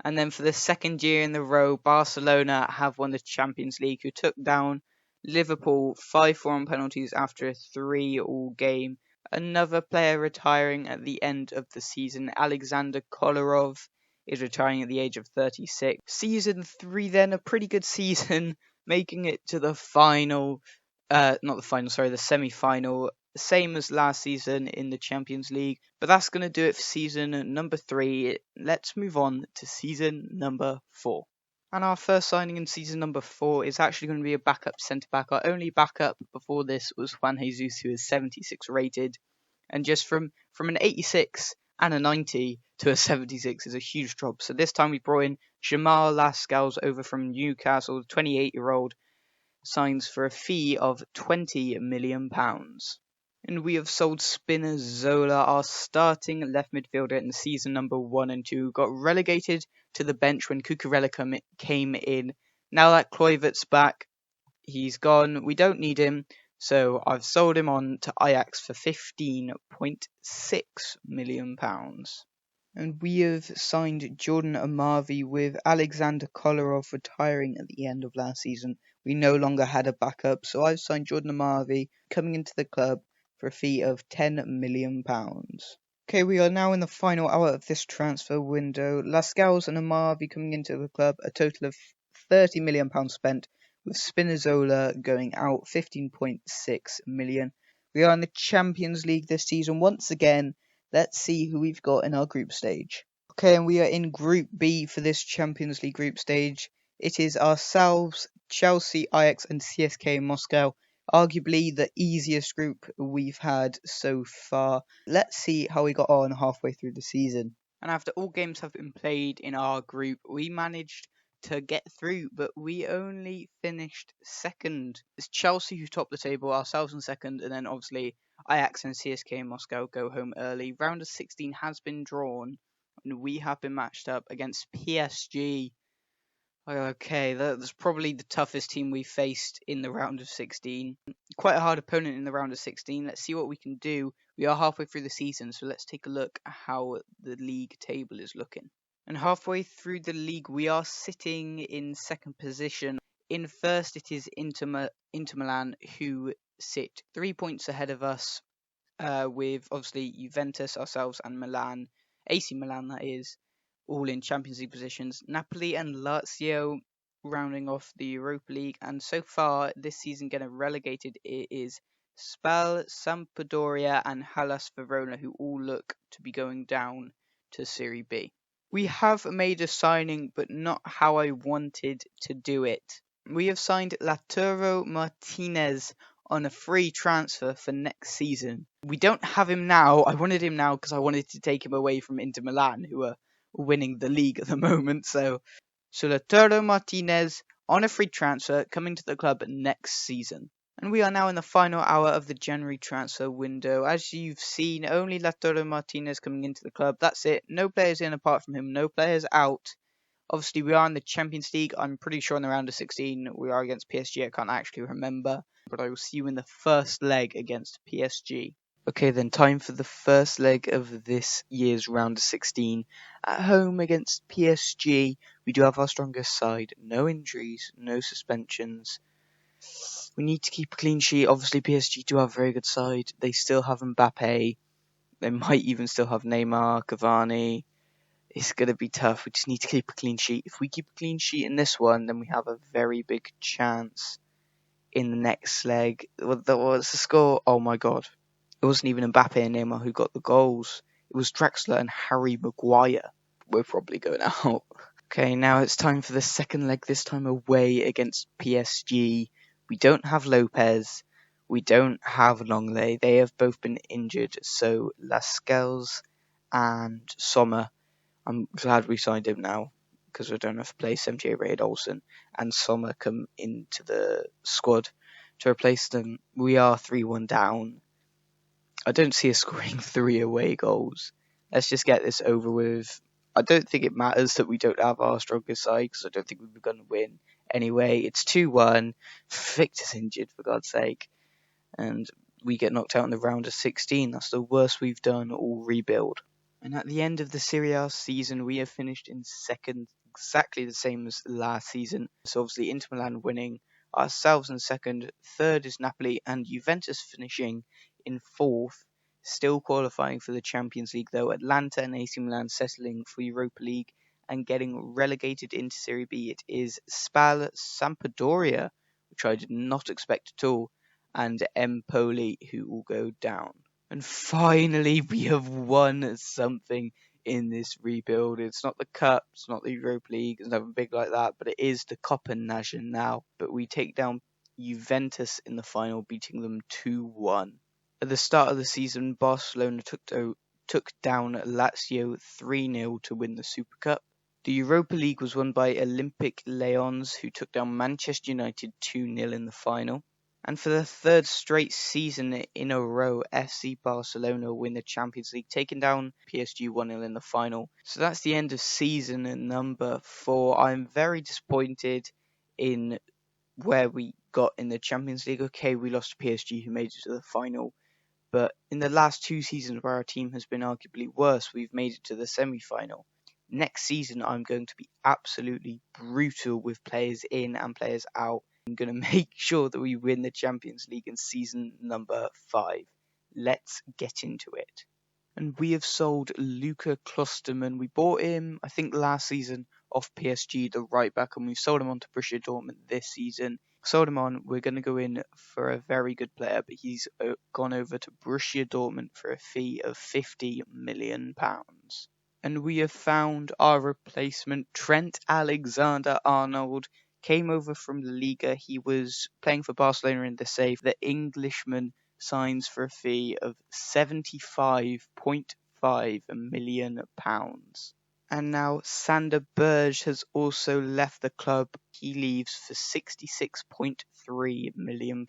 And then for the second year in a row, Barcelona have won the Champions League, who took down Liverpool 5-4 on penalties after a 3-all game. Another player retiring at the end of the season, Alexander Kolarov, is retiring at the age of 36. Season 3 then, a pretty good season, making it to the final, the semi-final, same as last season in the Champions League. But that's going to do it for season number 3. Let's move on to season number 4. And our first signing in season number 4 is actually going to be a backup centre-back. Our only backup before this was Juan Jesus, who is 76 rated. And just from an 86 and a 90 to a 76 is a huge drop. So this time we brought in Jamal Lascelles over from Newcastle, the 28-year-old, signs for a fee of £20 million. And we have sold Spinazzola, our starting left midfielder in season number 1 and 2, got relegated to the bench when Cucurella came in. Now that Kluivert's back, he's gone. We don't need him, so I've sold him on to Ajax for £15.6 million. And we have signed Jordan Amavi, with Alexander Kolarov retiring at the end of last season. We no longer had a backup, so I've signed Jordan Amavi, coming into the club for a fee of £10 million. Okay, we are now in the final hour of this transfer window. Lascelles and Amavi coming into the club, a total of £30 million spent, with Spinazzola going out £15.6 million. We are in the Champions League this season once again. Let's see who we've got in our group stage. Okay, and we are in Group B for this Champions League group stage. It is ourselves, Chelsea, Ajax and CSKA Moscow. Arguably the easiest group we've had so far. Let's see how we got on halfway through the season. And after all games have been played in our group, we managed to get through, but we only finished second. It's Chelsea who topped the table, ourselves in second, and then obviously Ajax and CSKA Moscow go home early. Round of 16 has been drawn, and we have been matched up against PSG. Okay, that's probably the toughest team we faced in the round of 16. Quite a hard opponent in the round of 16. Let's see what we can do. We are halfway through the season, so let's take a look at how the league table is looking. And halfway through the league, we are sitting in second position. In first, it is Inter Milan, who sit 3 points ahead of us, with obviously Juventus, ourselves, and Milan, AC Milan that is, all in Champions League positions. Napoli and Lazio rounding off the Europa League, and so far this season getting relegated, it is Spal, Sampdoria and Hellas Verona, who all look to be going down to Serie B. We have made a signing, but not how I wanted to do it. We have signed Lautaro Martinez on a free transfer for next season. We don't have him now. I wanted him now because I wanted to take him away from Inter Milan, who are winning the league at the moment. So Lautaro Martinez on a free transfer coming to the club next season. And we are now in the final hour of the January transfer window. As you've seen, only Lautaro Martinez coming into the club. That's it. No players in apart from him. No players out. Obviously, we are in the Champions League. I'm pretty sure in the round of 16 we are against PSG. I can't actually remember. But I will see you in the first leg against PSG. Okay, then time for the first leg of this year's round of 16. At home against PSG, we do have our strongest side. No injuries, no suspensions. We need to keep a clean sheet. Obviously, PSG do have a very good side. They still have Mbappe. They might even still have Neymar, Cavani. It's going to be tough. We just need to keep a clean sheet. If we keep a clean sheet in this one, then we have a very big chance in the next leg. What's the score? Oh my god. It wasn't even Mbappe and Neymar who got the goals. It was Draxler and Harry Maguire. We're probably going out. Okay, now it's time for the second leg, this time away against PSG. We don't have Lopez. We don't have Longley. They have both been injured. So Lascelles and Sommer, I'm glad we signed him now because we don't have to play 78-rated Olsen. And Sommer come into the squad to replace them. We are 3-1 down. I don't see us scoring 3 away goals. Let's just get this over with. I don't think it matters that we don't have our strongest side because I don't think we're going to win. Anyway, it's 2-1. Victor's injured, for God's sake. And we get knocked out in the round of 16. That's the worst we've done all rebuild. And at the end of the Serie A season, we have finished in second, exactly the same as last season. So obviously Inter Milan winning, ourselves in second, third is Napoli, and Juventus finishing in fourth. Still qualifying for the Champions League though. Atlanta and AC Milan settling for Europa League and getting relegated into Serie B. It is Spal Sampdoria, which I did not expect at all, and Empoli who will go down. And finally we have won something in this rebuild. It's not the Cup, it's not the Europa League, it's nothing big like that, but it is the Coppa Nacional. But we take down Juventus in the final, beating them 2-1. At the start of the season, Barcelona took down Lazio 3-0 to win the Super Cup. The Europa League was won by Olympic Lyons, who took down Manchester United 2-0 in the final. And for the third straight season in a row, FC Barcelona win the Champions League, taking down PSG 1-0 in the final. So that's the end of season number 4. I'm very disappointed in where we got in the Champions League. Okay, we lost to PSG, who made it to the final. But in the last 2 seasons where our team has been arguably worse, we've made it to the semi-final. Next season, I'm going to be absolutely brutal with players in and players out. I'm going to make sure that we win the Champions League in season number 5. Let's get into it. And we have sold Luca Klosterman. We bought him, I think, last season off PSG, the right back, and we've sold him on to Borussia Dortmund this season. Sold him on. We're going to go in for a very good player, but he's gone over to Borussia Dortmund for a fee of £50 million. And we have found our replacement. Trent Alexander-Arnold came over from La Liga. He was playing for Barcelona in the save. The Englishman signs for a fee of £75.5 million. And now Sander Berge has also left the club. He leaves for £66.3 million.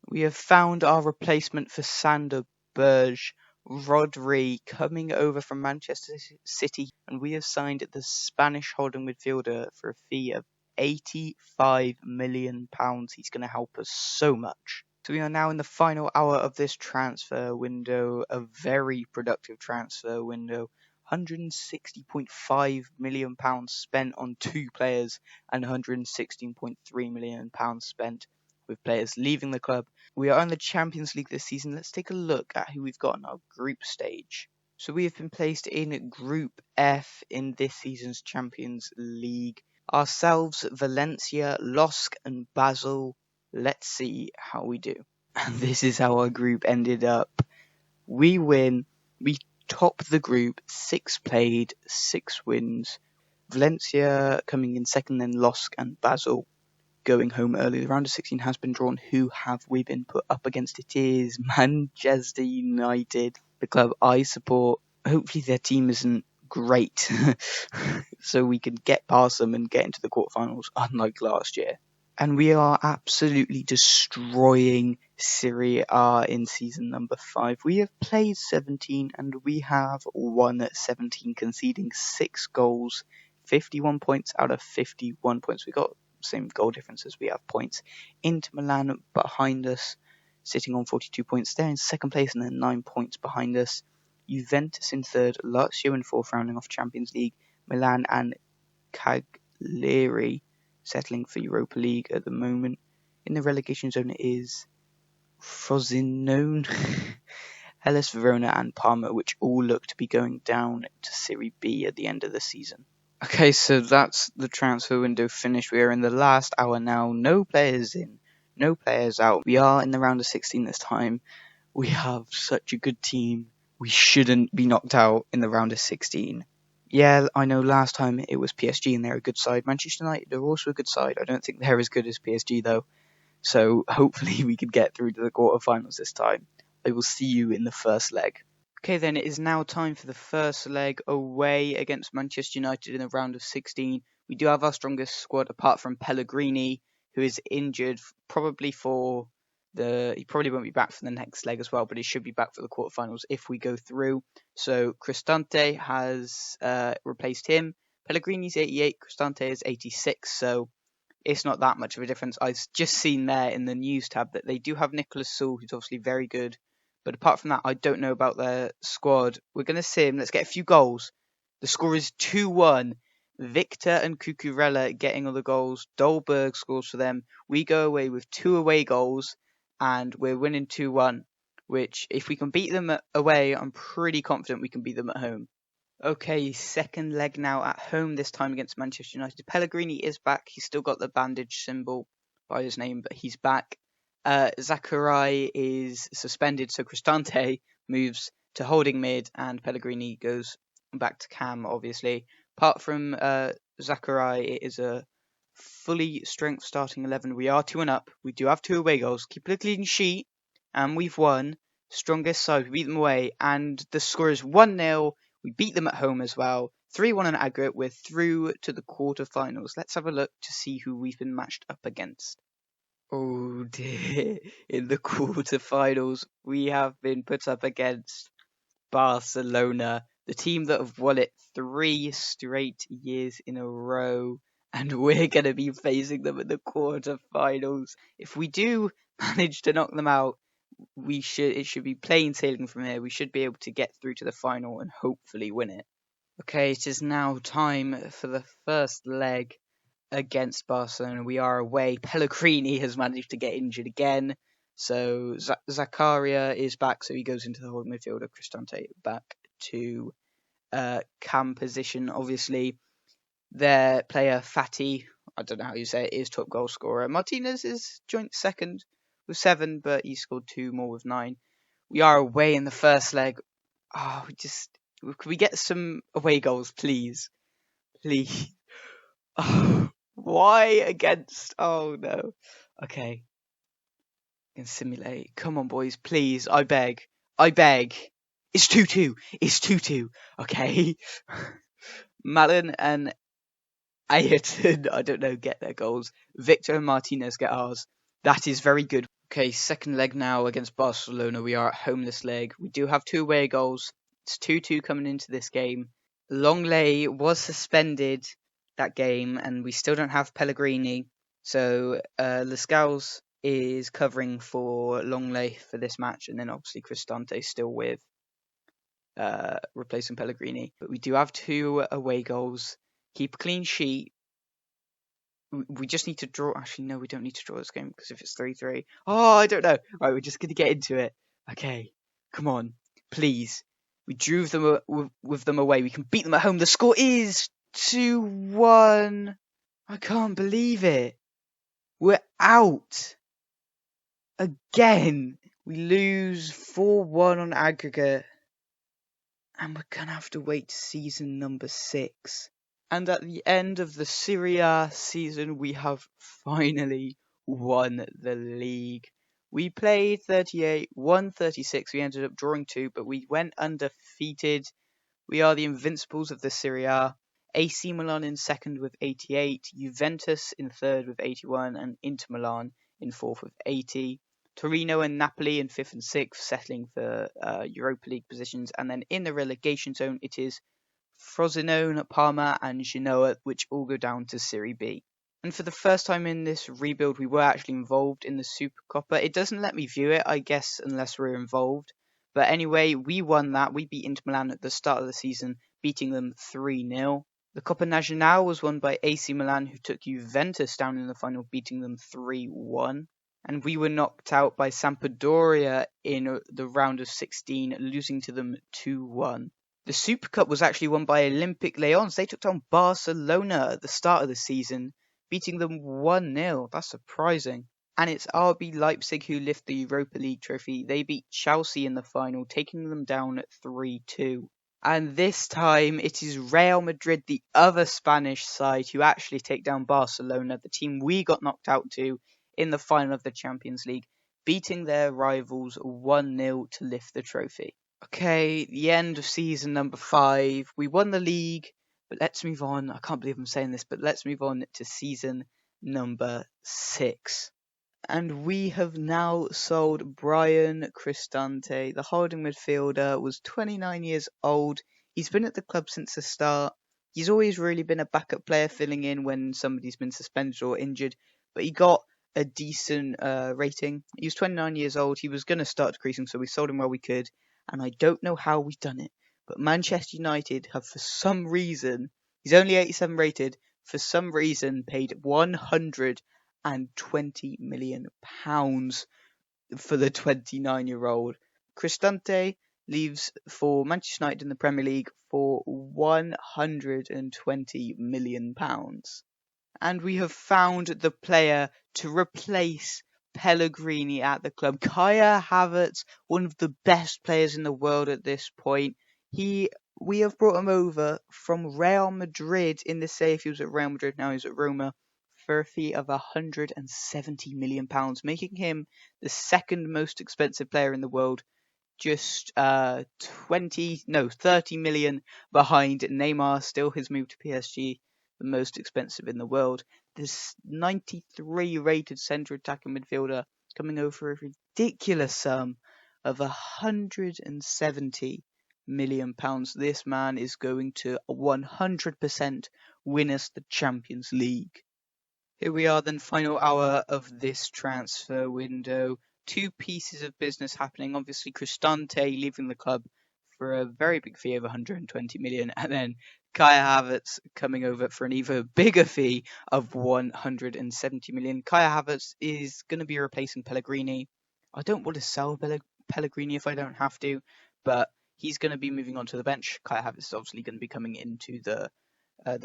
We have found our replacement for Sander Berge, Rodri, coming over from Manchester City, and we have signed the Spanish holding midfielder for a fee of £85 million. He's going to help us so much. So we are now in the final hour of this transfer window, a very productive transfer window. £160.5 million spent on 2 players and £116.3 million spent with players leaving the club. We are in the Champions League this season. Let's take a look at who we've got in our group stage. So we have been placed in Group F in this season's Champions League. Ourselves, Valencia, LOSC and Basel. Let's see how we do. And this is how our group ended up. We win. We top the group, 6 played, 6 wins. Valencia coming in second, then LOSC and Basel going home early. The round of 16 has been drawn. Who have we been put up against? It is Manchester United, the club I support. Hopefully their team isn't great. So we can get past them and get into the quarterfinals, unlike last year. And we are absolutely destroying Serie A in season number 5. We have played 17 and we have won 17, conceding 6 goals, 51 points out of 51 points. We got the same goal difference as we have points. Inter Milan behind us, sitting on 42 points. They're in second place and they're 9 points behind us. Juventus in third, Lazio in fourth, rounding off Champions League. Milan and Cagliari settling for Europa League at the moment. In the relegation zone is Frosinone, Hellas Verona and Parma, which all look to be going down to Serie B at the end of the season. Okay, so that's the transfer window finished. We are in the last hour now. No players in, no players out. We are in the round of 16 this time. We have such a good team. We shouldn't be knocked out in the round of 16. Yeah, I know last time it was PSG and they're a good side. Manchester United are also a good side. I don't think they're as good as PSG though. So hopefully we can get through to the quarterfinals this time. I will see you in the first leg. Okay, then it is now time for the first leg away against Manchester United in the round of 16. We do have our strongest squad apart from Pellegrini, who is injured probably he probably won't be back for the next leg as well, but he should be back for the quarterfinals if we go through. So Cristante has replaced him. Pellegrini's 88, Cristante is 86, so it's not that much of a difference. I've just seen there in the news tab that they do have Nicolas Saul, who's obviously very good. But apart from that, I don't know about their squad. We're going to sim. Let's get a few goals. The score is 2-1. Victor and Cucurella getting all the goals. Dolberg scores for them. We go away with 2 away goals. And we're winning 2-1. Which, if we can beat them away, I'm pretty confident we can beat them at home. Okay, second leg now at home, this time against Manchester United. Pellegrini is back. He's still got the bandage symbol by his name, but he's back. Zachary is suspended, so Cristante moves to holding mid, and Pellegrini goes back to cam, obviously. Apart from Zachary, it is a fully strength starting 11. We are 2-up. We do have 2 away goals. Keep a clean sheet, and we've won. Strongest side. We beat them away, and the score is 1-0. We beat them at home as well. 3-1 on aggregate. We're through to the quarterfinals. Let's have a look to see who we've been matched up against. Oh dear. In the quarterfinals, we have been put up against Barcelona, the team that have won it 3 straight years in a row. And we're going to be facing them in the quarterfinals. If we do manage to knock them out, it should be plain sailing from here. We should be able to get through to the final and hopefully win it. Okay, it is now time for the first leg against Barcelona. We are away. Pellegrini has managed to get injured again. So Zakaria is back, so he goes into the holding midfielder. Cristante back to cam position. Obviously, their player Fati, I don't know how you say it, is top goal scorer. Martinez is joint second with 7, but he scored 2 more with 9. We are away in the first leg. Could we get some away goals, please? Please. Oh, why against? Oh no. Okay. I can simulate. Come on, boys, please. I beg. It's 2-2. It's 2-2. Okay. Malin and Ayrton, I don't know, get their goals. Victor and Martinez get ours. That is very good. Okay, second leg now against Barcelona. We are at home this leg. We do have 2 away goals. It's 2-2 coming into this game. Longley was suspended that game, and we still don't have Pellegrini. So Lascaux is covering for Longley for this match, and then obviously Cristante still with replacing Pellegrini. But we do have 2 away goals. Keep a clean sheet. We just need to draw. Actually, no, we don't need to draw this game because if it's 3-3. Oh, I don't know. Right, we're just going to get into it. Okay, come on, please. We drew them with them away. We can beat them at home. The score is 2-1. I can't believe it. We're out. Again. We lose 4-1 on aggregate. And we're going to have to wait to season number 6. And at the end of the Serie A season, we have finally won the league. We played 38, won 36. We ended up drawing 2, but we went undefeated We are the Invincibles of the Serie A. AC Milan in second with 88, Juventus in third with 81, and Inter Milan in fourth with 80. Torino and Napoli in fifth and sixth, settling for Europa League positions. And then in the relegation zone, it is Frosinone, Parma, and Genoa, which all go down to Serie B. And for the first time in this rebuild, we were actually involved in the Supercoppa. It doesn't let me view it, I guess, unless we're involved. But anyway, we won that. We beat Inter Milan at the start of the season, beating them 3-0. The Coppa Nazionale was won by AC Milan, who took Juventus down in the final, beating them 3-1. And we were knocked out by Sampdoria in the round of 16, losing to them 2-1. The Super Cup was actually won by Olympic Lyons. They took down Barcelona at the start of the season, beating them 1-0. That's surprising. And it's RB Leipzig who lift the Europa League trophy. They beat Chelsea in the final, taking them down at 3-2. And this time it is Real Madrid, the other Spanish side, who actually take down Barcelona, the team we got knocked out to in the final of the Champions League, beating their rivals 1-0 to lift the trophy. Okay, the end of season number 5. We won the league, but let's move on. I can't believe I'm saying this, but let's move on to season number 6. And we have now sold Brian Cristante. The holding midfielder was 29 years old. He's been at the club since the start. He's always really been a backup player filling in when somebody's been suspended or injured, but he got a decent rating. He was 29 years old. He was going to start decreasing, so we sold him while we could. And I don't know how we've done it, but Manchester United have, for some reason, he's only 87 rated, for some reason paid £120 million for the 29-year-old. Cristante leaves for Manchester United in the Premier League for £120 million. And we have found the player to replace Pellegrini at the club. Kai Havertz, one of the best players in the world at this point. We have brought him over from Real Madrid in the save. He was at Real Madrid, now he's at Roma, for a fee of £170 million, making him the second most expensive player in the world, just 30 million behind Neymar, still his move to PSG, the most expensive in the world. This 93 rated centre attacking midfielder coming over a ridiculous sum of £170 million. This man is going to 100% win us the Champions League. Here we are then, final hour of this transfer window. 2 pieces of business happening. Obviously, Cristante leaving the club for a very big fee of 120 million, and then Kai Havertz coming over for an even bigger fee of 170 million. Kai Havertz is going to be replacing Pellegrini. I don't want to sell Pellegrini if I don't have to, but he's going to be moving on to the bench. Kai Havertz is obviously going to be coming into the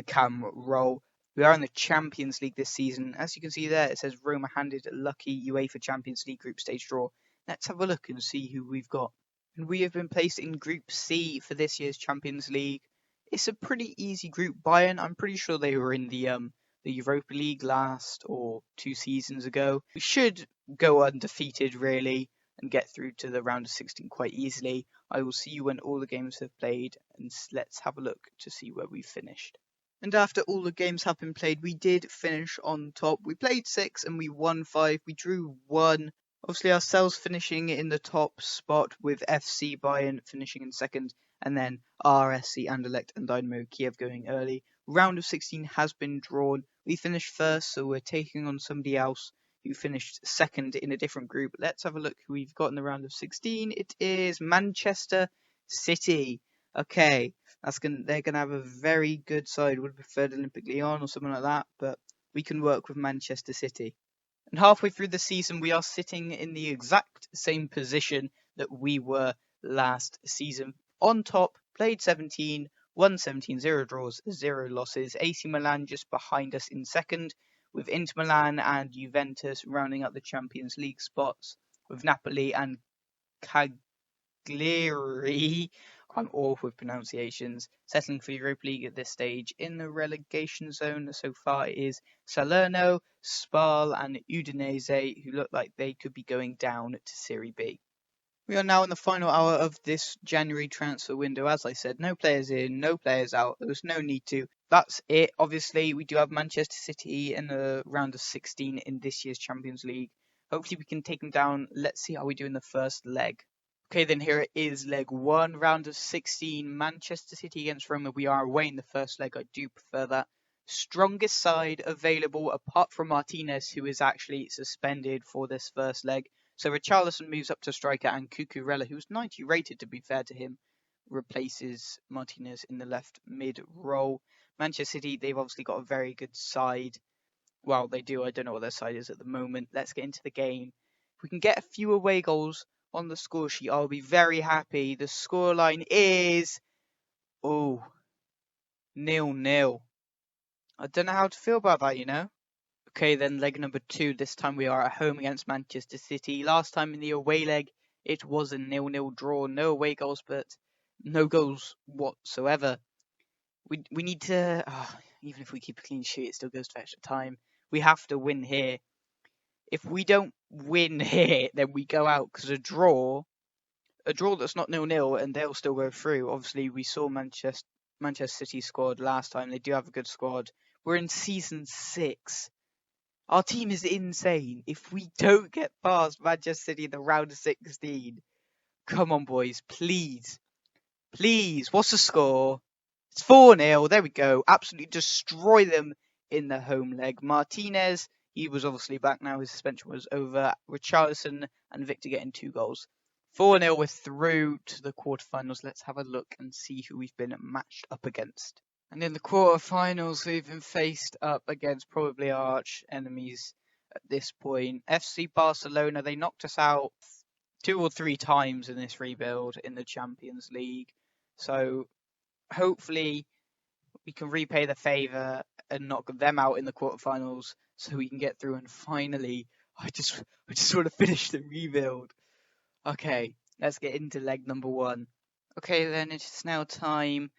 cam role. We are in the Champions League this season. As you can see there, it says Roma handed a lucky UEFA Champions League group stage draw. Let's have a look and see who we've got. And we have been placed in Group C for this year's Champions League. It's a pretty easy group. Bayern, I'm pretty sure they were in the Europa League last or 2 seasons ago. We should go undefeated really and get through to the round of 16 quite easily. I will see you when all the games have played, and let's have a look to see where we finished. And after all the games have been played, we did finish on top. We played 6 and we won 5. We drew 1. Obviously, ourselves finishing in the top spot with FC Bayern finishing in second, and then RSC Anderlecht and Dynamo Kiev going early. Round of 16 has been drawn. We finished first, so we're taking on somebody else who finished second in a different group. Let's have a look who we've got in the round of 16. It is Manchester City. Okay, they're gonna have a very good side. Would have preferred Olympic Lyon or something like that, but we can work with Manchester City. And halfway through the season, we are sitting in the exact same position that we were last season. On top, played 17, won 17, 0 draws, 0 losses. AC Milan just behind us in second, with Inter Milan and Juventus rounding up the Champions League spots, with Napoli and Cagliari, I'm awful with pronunciations, settling for Europa League at this stage. In the relegation zone so far is Salerno, Spal and Udinese, who look like they could be going down to Serie B. We are now in the final hour of this January transfer window. As I said, no players in, no players out. There was no need to. That's it. Obviously, we do have Manchester City in the round of 16 in this year's Champions League. Hopefully, we can take them down. Let's see how we do in the first leg. Okay, then here it is, leg 1, round of 16, Manchester City against Roma. We are away in the first leg. I do prefer that. Strongest side available, apart from Martinez, who is actually suspended for this first leg. So Richarlison moves up to striker, and Cucurella, who's 90 rated to be fair to him, replaces Martinez in the left mid role. Manchester City, they've obviously got a very good side. Well, they do. I don't know what their side is at the moment. Let's get into the game. If we can get a few away goals on the score sheet, I'll be very happy. The scoreline is 0-0. I don't know how to feel about that, you know. Okay, then leg number 2. This time we are at home against Manchester City. Last time in the away leg, it was a 0-0 draw. No away goals, but no goals whatsoever. We need to, even if we keep a clean sheet, it still goes to extra time. We have to win here. If we don't win here, then we go out, because a draw that's not 0-0, and they'll still go through. Obviously, we saw Manchester City squad last time. They do have a good squad. We're in season 6. Our team is insane. If we don't get past Manchester City in the round of 16, come on, boys, please. Please, what's the score? It's 4-0. There we go. Absolutely destroy them in the home leg. Martinez, he was obviously back now. His suspension was over. Richarlison and Victor getting 2 goals. 4-0, we're through to the quarterfinals. Let's have a look and see who we've been matched up against. And in the quarterfinals, we've been faced up against probably our arch enemies at this point. FC Barcelona, they knocked us out 2 or 3 times in this rebuild in the Champions League. So hopefully we can repay the favour and knock them out in the quarterfinals so we can get through. And finally, I just want to finish the rebuild. Okay, let's get into leg number 1. Okay, then it's now time.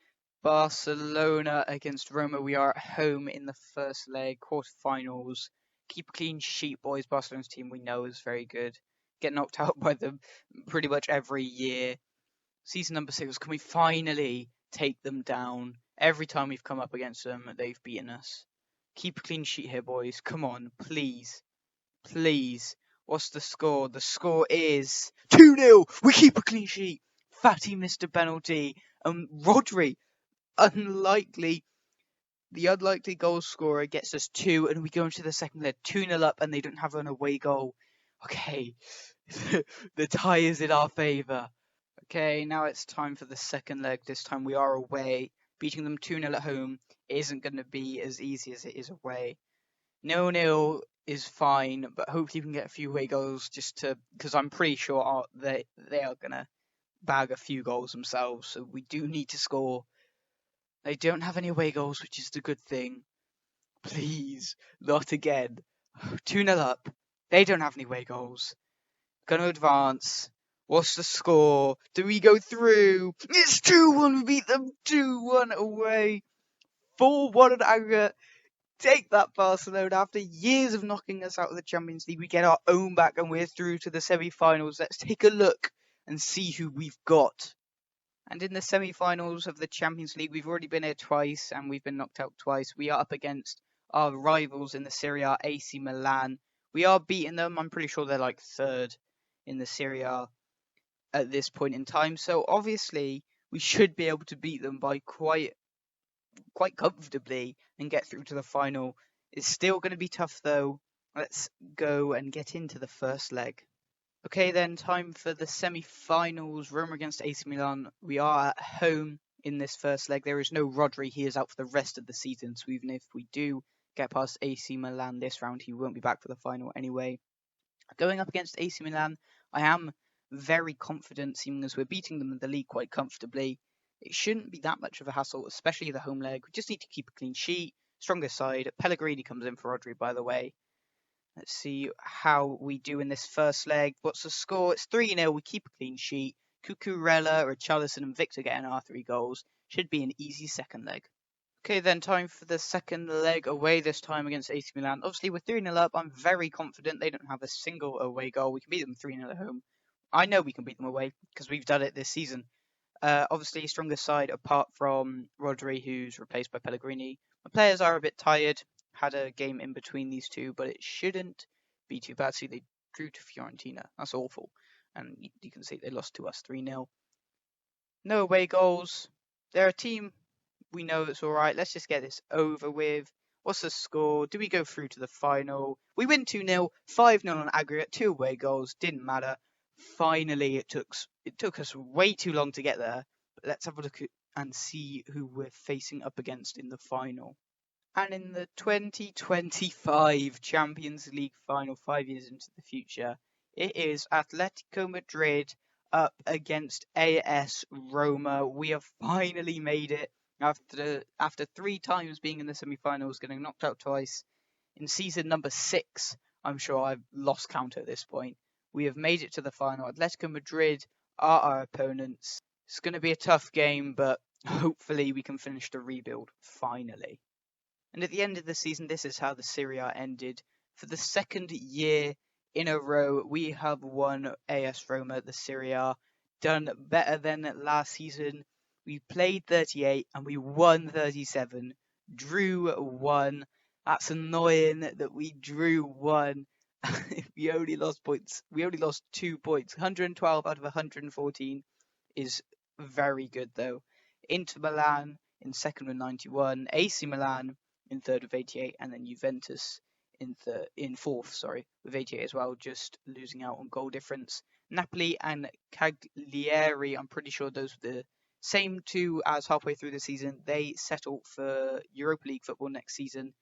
Barcelona against Roma. We are at home in the first leg, quarterfinals. Keep a clean sheet, boys. Barcelona's team we know is very good. Get knocked out by them pretty much every year. Season number 6, can we finally take them down? Every time we've come up against them, they've beaten us. Keep a clean sheet here, boys. Come on, please. Please. What's the score? The score is 2-0. We keep a clean sheet. Fatty missed a penalty. Rodri, the unlikely goal scorer, gets us 2, and we go into the second leg 2-0 up, and they don't have an away goal. Okay, the tie is in our favour. Okay, now it's time for the second leg. This time we are away. Beating them 2-0 at home isn't going to be as easy as it is away. 0-0 is fine, but hopefully we can get a few away goals because I'm pretty sure they are going to bag a few goals themselves, so we do need to score. They don't have any away goals, which is the good thing. Please, not again. 2-0 up. They don't have any away goals. Gonna advance. What's the score? Do we go through? It's 2-1. We beat them 2-1 away. 4-1 at aggregate. Take that, Barcelona. After years of knocking us out of the Champions League, we get our own back and we're through to the semi-finals. Let's take a look and see who we've got. And in the semi-finals of the Champions League, we've already been here twice and we've been knocked out twice. We are up against our rivals in the Serie A, AC Milan. We are beating them. I'm pretty sure they're like 3rd in the Serie A at this point in time. So obviously, we should be able to beat them by quite comfortably and get through to the final. It's still going to be tough though. Let's go and get into the first leg. Okay, then time for the semi-finals. Roma against AC Milan. We are at home in this first leg. There is no Rodri. He is out for the rest of the season. So even if we do get past AC Milan this round, he won't be back for the final anyway. Going up against AC Milan, I am very confident, seeing as we're beating them in the league quite comfortably. It shouldn't be that much of a hassle, especially the home leg. We just need to keep a clean sheet. Strongest side. Pellegrini comes in for Rodri, by the way. Let's see how we do in this first leg. What's the score? It's 3-0. We keep a clean sheet. Cucurella, Richarlison and Victor getting our 3 goals. Should be an easy second leg. Okay, then time for the second leg away, this time against AC Milan. Obviously, we're 3-0 up. I'm very confident they don't have a single away goal. We can beat them 3-0 at home. I know we can beat them away because we've done it this season. Obviously, strongest side apart from Rodri, who's replaced by Pellegrini. My players are a bit tired. Had a game in between these two, but it shouldn't be too bad. See, they drew to Fiorentina. That's awful. And you can see they lost to us 3-0. No away goals. They're a team we know it's all right. Let's just get this over with. What's the score? Do we go through to the final? We win 2-0, 5-0 on aggregate, 2 away goals. Didn't matter. Finally, it took us way too long to get there. But let's have a look and see who we're facing up against in the final. And in the 2025 Champions League final, 5 years into the future, it is Atletico Madrid up against AS Roma. We have finally made it after 3 times being in the semi-finals, getting knocked out twice. In season number 6, I'm sure I've lost count at this point. We have made it to the final. Atletico Madrid are our opponents. It's going to be a tough game, but hopefully we can finish the rebuild finally. And at the end of the season, this is how the Serie A ended. For the 2nd year in a row, we have won AS Roma, the Serie A, done better than last season. We played 38 and we won 37, drew 1. That's annoying that we drew 1. We only lost points. We only lost 2 points. 112 out of 114 is very good though. Inter Milan in 2nd with 91, AC Milan in 3rd with 88, and then Juventus in 4th, with 88 as well, just losing out on goal difference. Napoli and Cagliari, I'm pretty sure those were the same two as halfway through the season. They settle for Europa League football next season.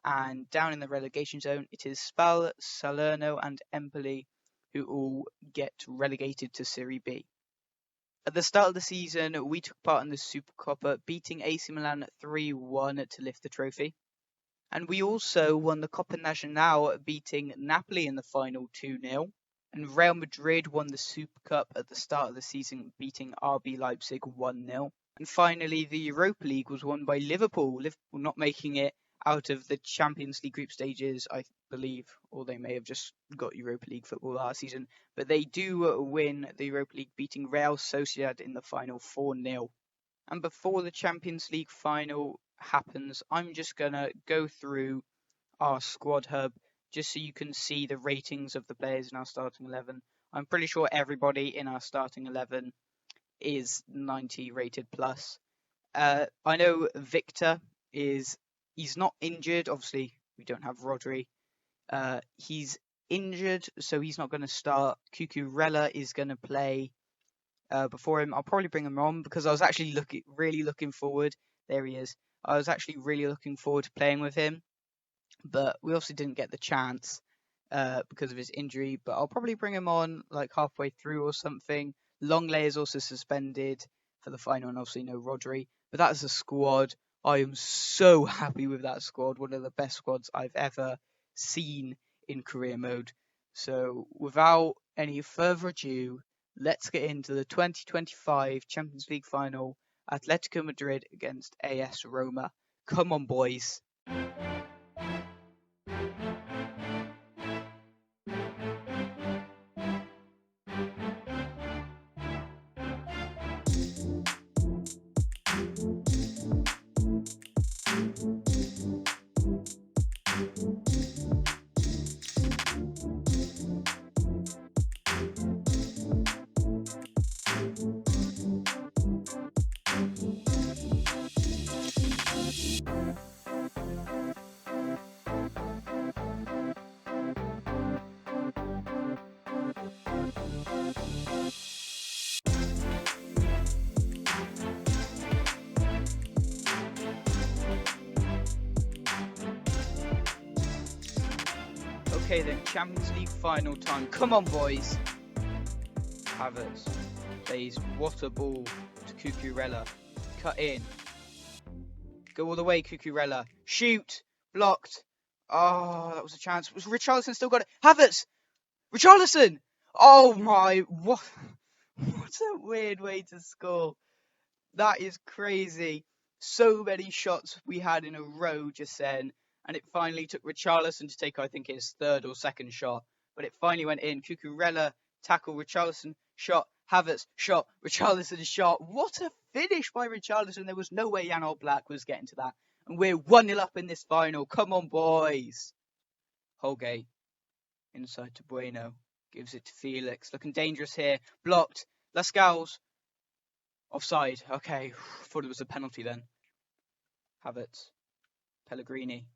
And down in the relegation zone, it is Spal, Salerno, and Empoli who all get relegated to Serie B. At the start of the season, we took part in the Supercoppa, beating AC Milan 3-1 to lift the trophy. And we also won the Coppa Nacional, beating Napoli in the final 2-0. And Real Madrid won the Super Cup at the start of the season, beating RB Leipzig 1-0. And finally, the Europa League was won by Liverpool. Liverpool not making it out of the Champions League group stages, I believe, or they may have just got Europa League football last season. But they do win the Europa League, beating Real Sociedad in the final 4-0. And before the Champions League final happens, I'm just going to go through our squad hub just so you can see the ratings of the players in our starting 11. I'm pretty sure everybody in our starting 11 is 90 rated plus. I know Victor he's not injured. Obviously, we don't have Rodri. He's injured, so he's not going to start. Cucurella is going to play before him. I'll probably bring him on because I was actually really looking forward. There he is. I was actually really looking forward to playing with him, but we obviously didn't get the chance because of his injury. But I'll probably bring him on like halfway through or something. Longley is also suspended for the final, and obviously no Rodri. But that is a squad. I am so happy with that squad. One of the best squads I've ever seen in career mode. So without any further ado, let's get into the 2025 Champions League final. Atletico Madrid against AS Roma. Come on, boys. Okay then, Champions League final time. Come on, boys. Havertz plays what a ball to Cucurella. Cut in. Go all the way, Cucurella. Shoot. Blocked. Oh, that was a chance. Was Richarlison still got it? Havertz! Richarlison! Oh my, what a weird way to score. That is crazy. So many shots we had in a row just then. And it finally took Richarlison to take, I think, his 3rd or 2nd shot. But it finally went in. Cucurella tackle, Richarlison, shot, Havertz, shot, Richarlison, shot. What a finish by Richarlison. There was no way Jan Oblak was getting to that. And we're 1-0 up in this final. Come on, boys. Holgate, inside to Bueno. Gives it to Felix. Looking dangerous here. Blocked. Lascelles. Offside. Okay. Thought it was a penalty then. Havertz. Pellegrini.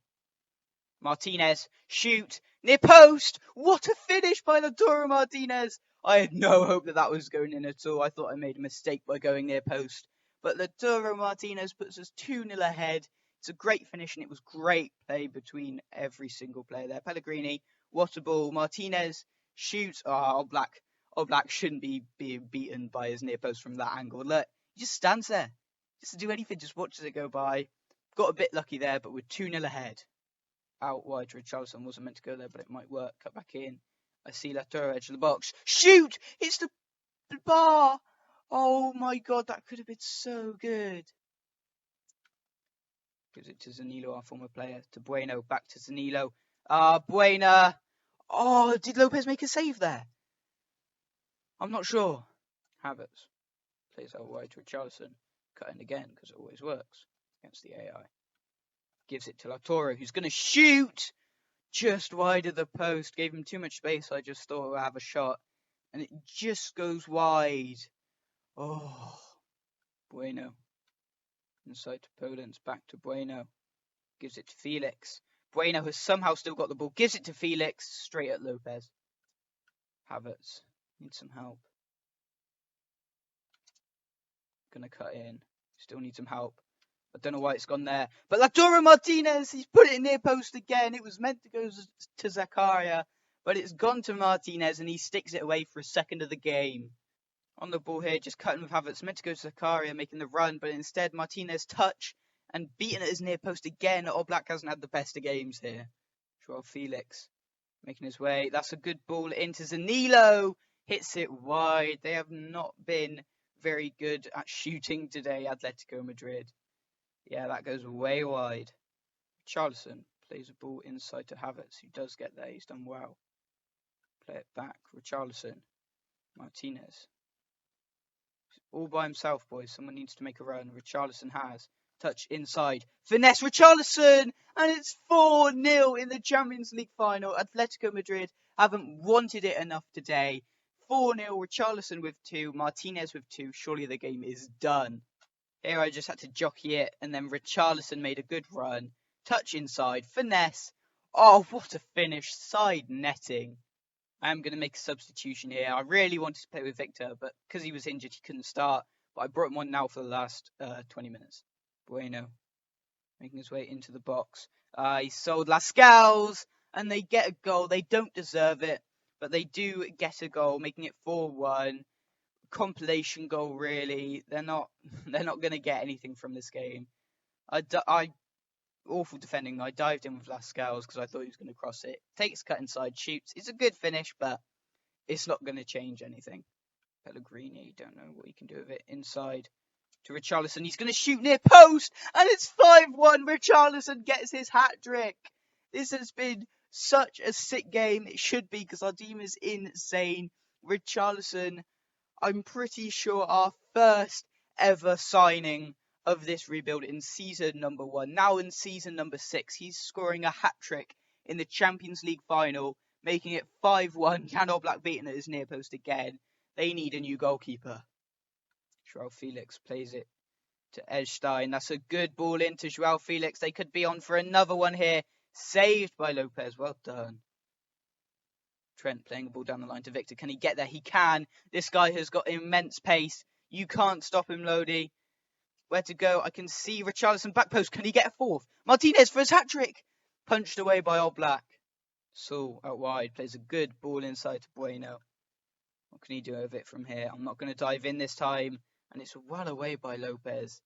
Martinez. Shoot. Near post. What a finish by Lautaro Martinez. I had no hope that was going in at all. I thought I made a mistake by going near post. But Lautaro Martinez puts us 2-0 ahead. It's a great finish, and it was great play between every single player there. Pellegrini. What a ball. Martinez. Shoots. Oh, Oblak shouldn't be being beaten by his near post from that angle. Look, he just stands there. Just to do anything, just watches it go by. Got a bit lucky there, but we're 2-0 ahead. Out wide, Richarlison wasn't meant to go there, but it might work. Cut back in. I see Lautaro edge of the box. Shoot! It's the bar! Oh my god, that could have been so good. Gives it to Zanilo, our former player. To Bueno, back to Zanilo. Buena. Oh, did Lopez make a save there? I'm not sure. Havertz plays out wide to Richarlison. Cut in again, because it always works against the AI. Gives it to Lautaro, who's going to shoot just wide of the post. Gave him too much space. I just thought I'd have a shot. And it just goes wide. Oh, Bueno. Inside to Poland's, back to Bueno. Gives it to Felix. Bueno has somehow still got the ball. Gives it to Felix, straight at Lopez. Havertz needs some help. Gonna cut in. Still need some help. I don't know why it's gone there. But Lautaro Martinez, he's put it near post again. It was meant to go to Zakaria, but it's gone to Martinez, and he sticks it away for a second of the game. On the ball here, just cutting with Havertz. Meant to go to Zakaria, making the run, but instead Martinez touch and beating at his near post again. Oblak hasn't had the best of games here. Joao Felix making his way. That's a good ball into Zanilo. Hits it wide. They have not been very good at shooting today, Atletico Madrid. Yeah, that goes way wide. Richarlison plays a ball inside to Havertz, who does get there. He's done well. Play it back. Richarlison. Martinez. All by himself, boys. Someone needs to make a run. Richarlison has. Touch inside. Finesse Richarlison! And it's 4-0 in the Champions League final. Atletico Madrid haven't wanted it enough today. 4-0. Richarlison with 2. Martinez with 2. Surely the game is done. Here I just had to jockey it, and then Richarlison made a good run. Touch inside, finesse. Oh, what a finish. Side netting. I am going to make a substitution here. I really wanted to play with Victor, but because he was injured, he couldn't start. But I brought him on now for the last 20 minutes. Bueno, making his way into the box. He sold Lascelles, and they get a goal. They don't deserve it, but they do get a goal, making it 4-1. Compilation goal, really. They're not going to get anything from this game. Awful defending. I dived in with Lascelles because I thought he was going to cross it. Takes cut inside, shoots. It's a good finish, but it's not going to change anything. Pellegrini, don't know what he can do with it. Inside to Richarlison. He's going to shoot near post, and it's 5-1. Richarlison gets his hat-trick. This has been such a sick game. It should be, because our team is insane. Richarlison, I'm pretty sure our first ever signing of this rebuild in season number 1. Now in season number 6, he's scoring a hat-trick in the Champions League final, making it 5-1. Jan Oblak beaten at his near post again. They need a new goalkeeper. Joao Felix plays it to Edstein. That's a good ball into Joao Felix. They could be on for another one here. Saved by Lopez. Well done. Trent playing the ball down the line to Victor. Can he get there? He can. This guy has got immense pace. You can't stop him, Lodi. Where to go? I can see Richarlison back post. Can he get a fourth? Martinez for his hat-trick. Punched away by Oblak. Saul out wide. Plays a good ball inside to Bueno. What can he do with it from here? I'm not going to dive in this time. And it's well away by Lopez.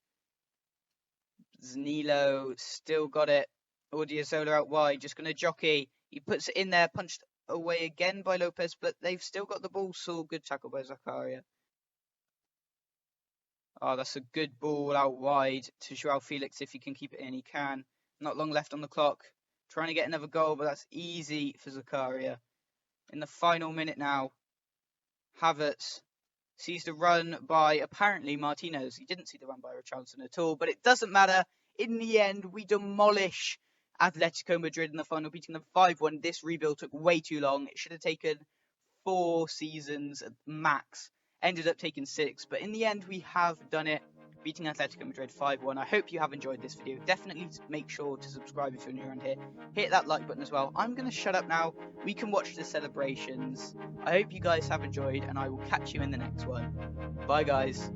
Zanilo still got it. Odriozola out wide. Just going to jockey. He puts it in there. Punched away again by Lopez, but they've still got the ball. Saul, good tackle by Zakaria. Oh, that's a good ball out wide to Joao Felix. If he can keep it in, he can. Not long left on the clock. Trying to get another goal, but that's easy for Zakaria. In the final minute now. Havertz sees the run by, apparently, Martinez. He didn't see the run by Richarlison at all, but it doesn't matter. In the end, we demolish Atletico Madrid in the final, beating them 5-1. This rebuild took way too long. It should have taken 4 seasons at max. Ended up taking 6, but in the end, we have done it, beating Atletico Madrid 5-1. I hope you have enjoyed this video. Definitely make sure to subscribe if you're new around here. Hit that like button as well. I'm going to shut up now. We can watch the celebrations. I hope you guys have enjoyed, and I will catch you in the next one. Bye, guys.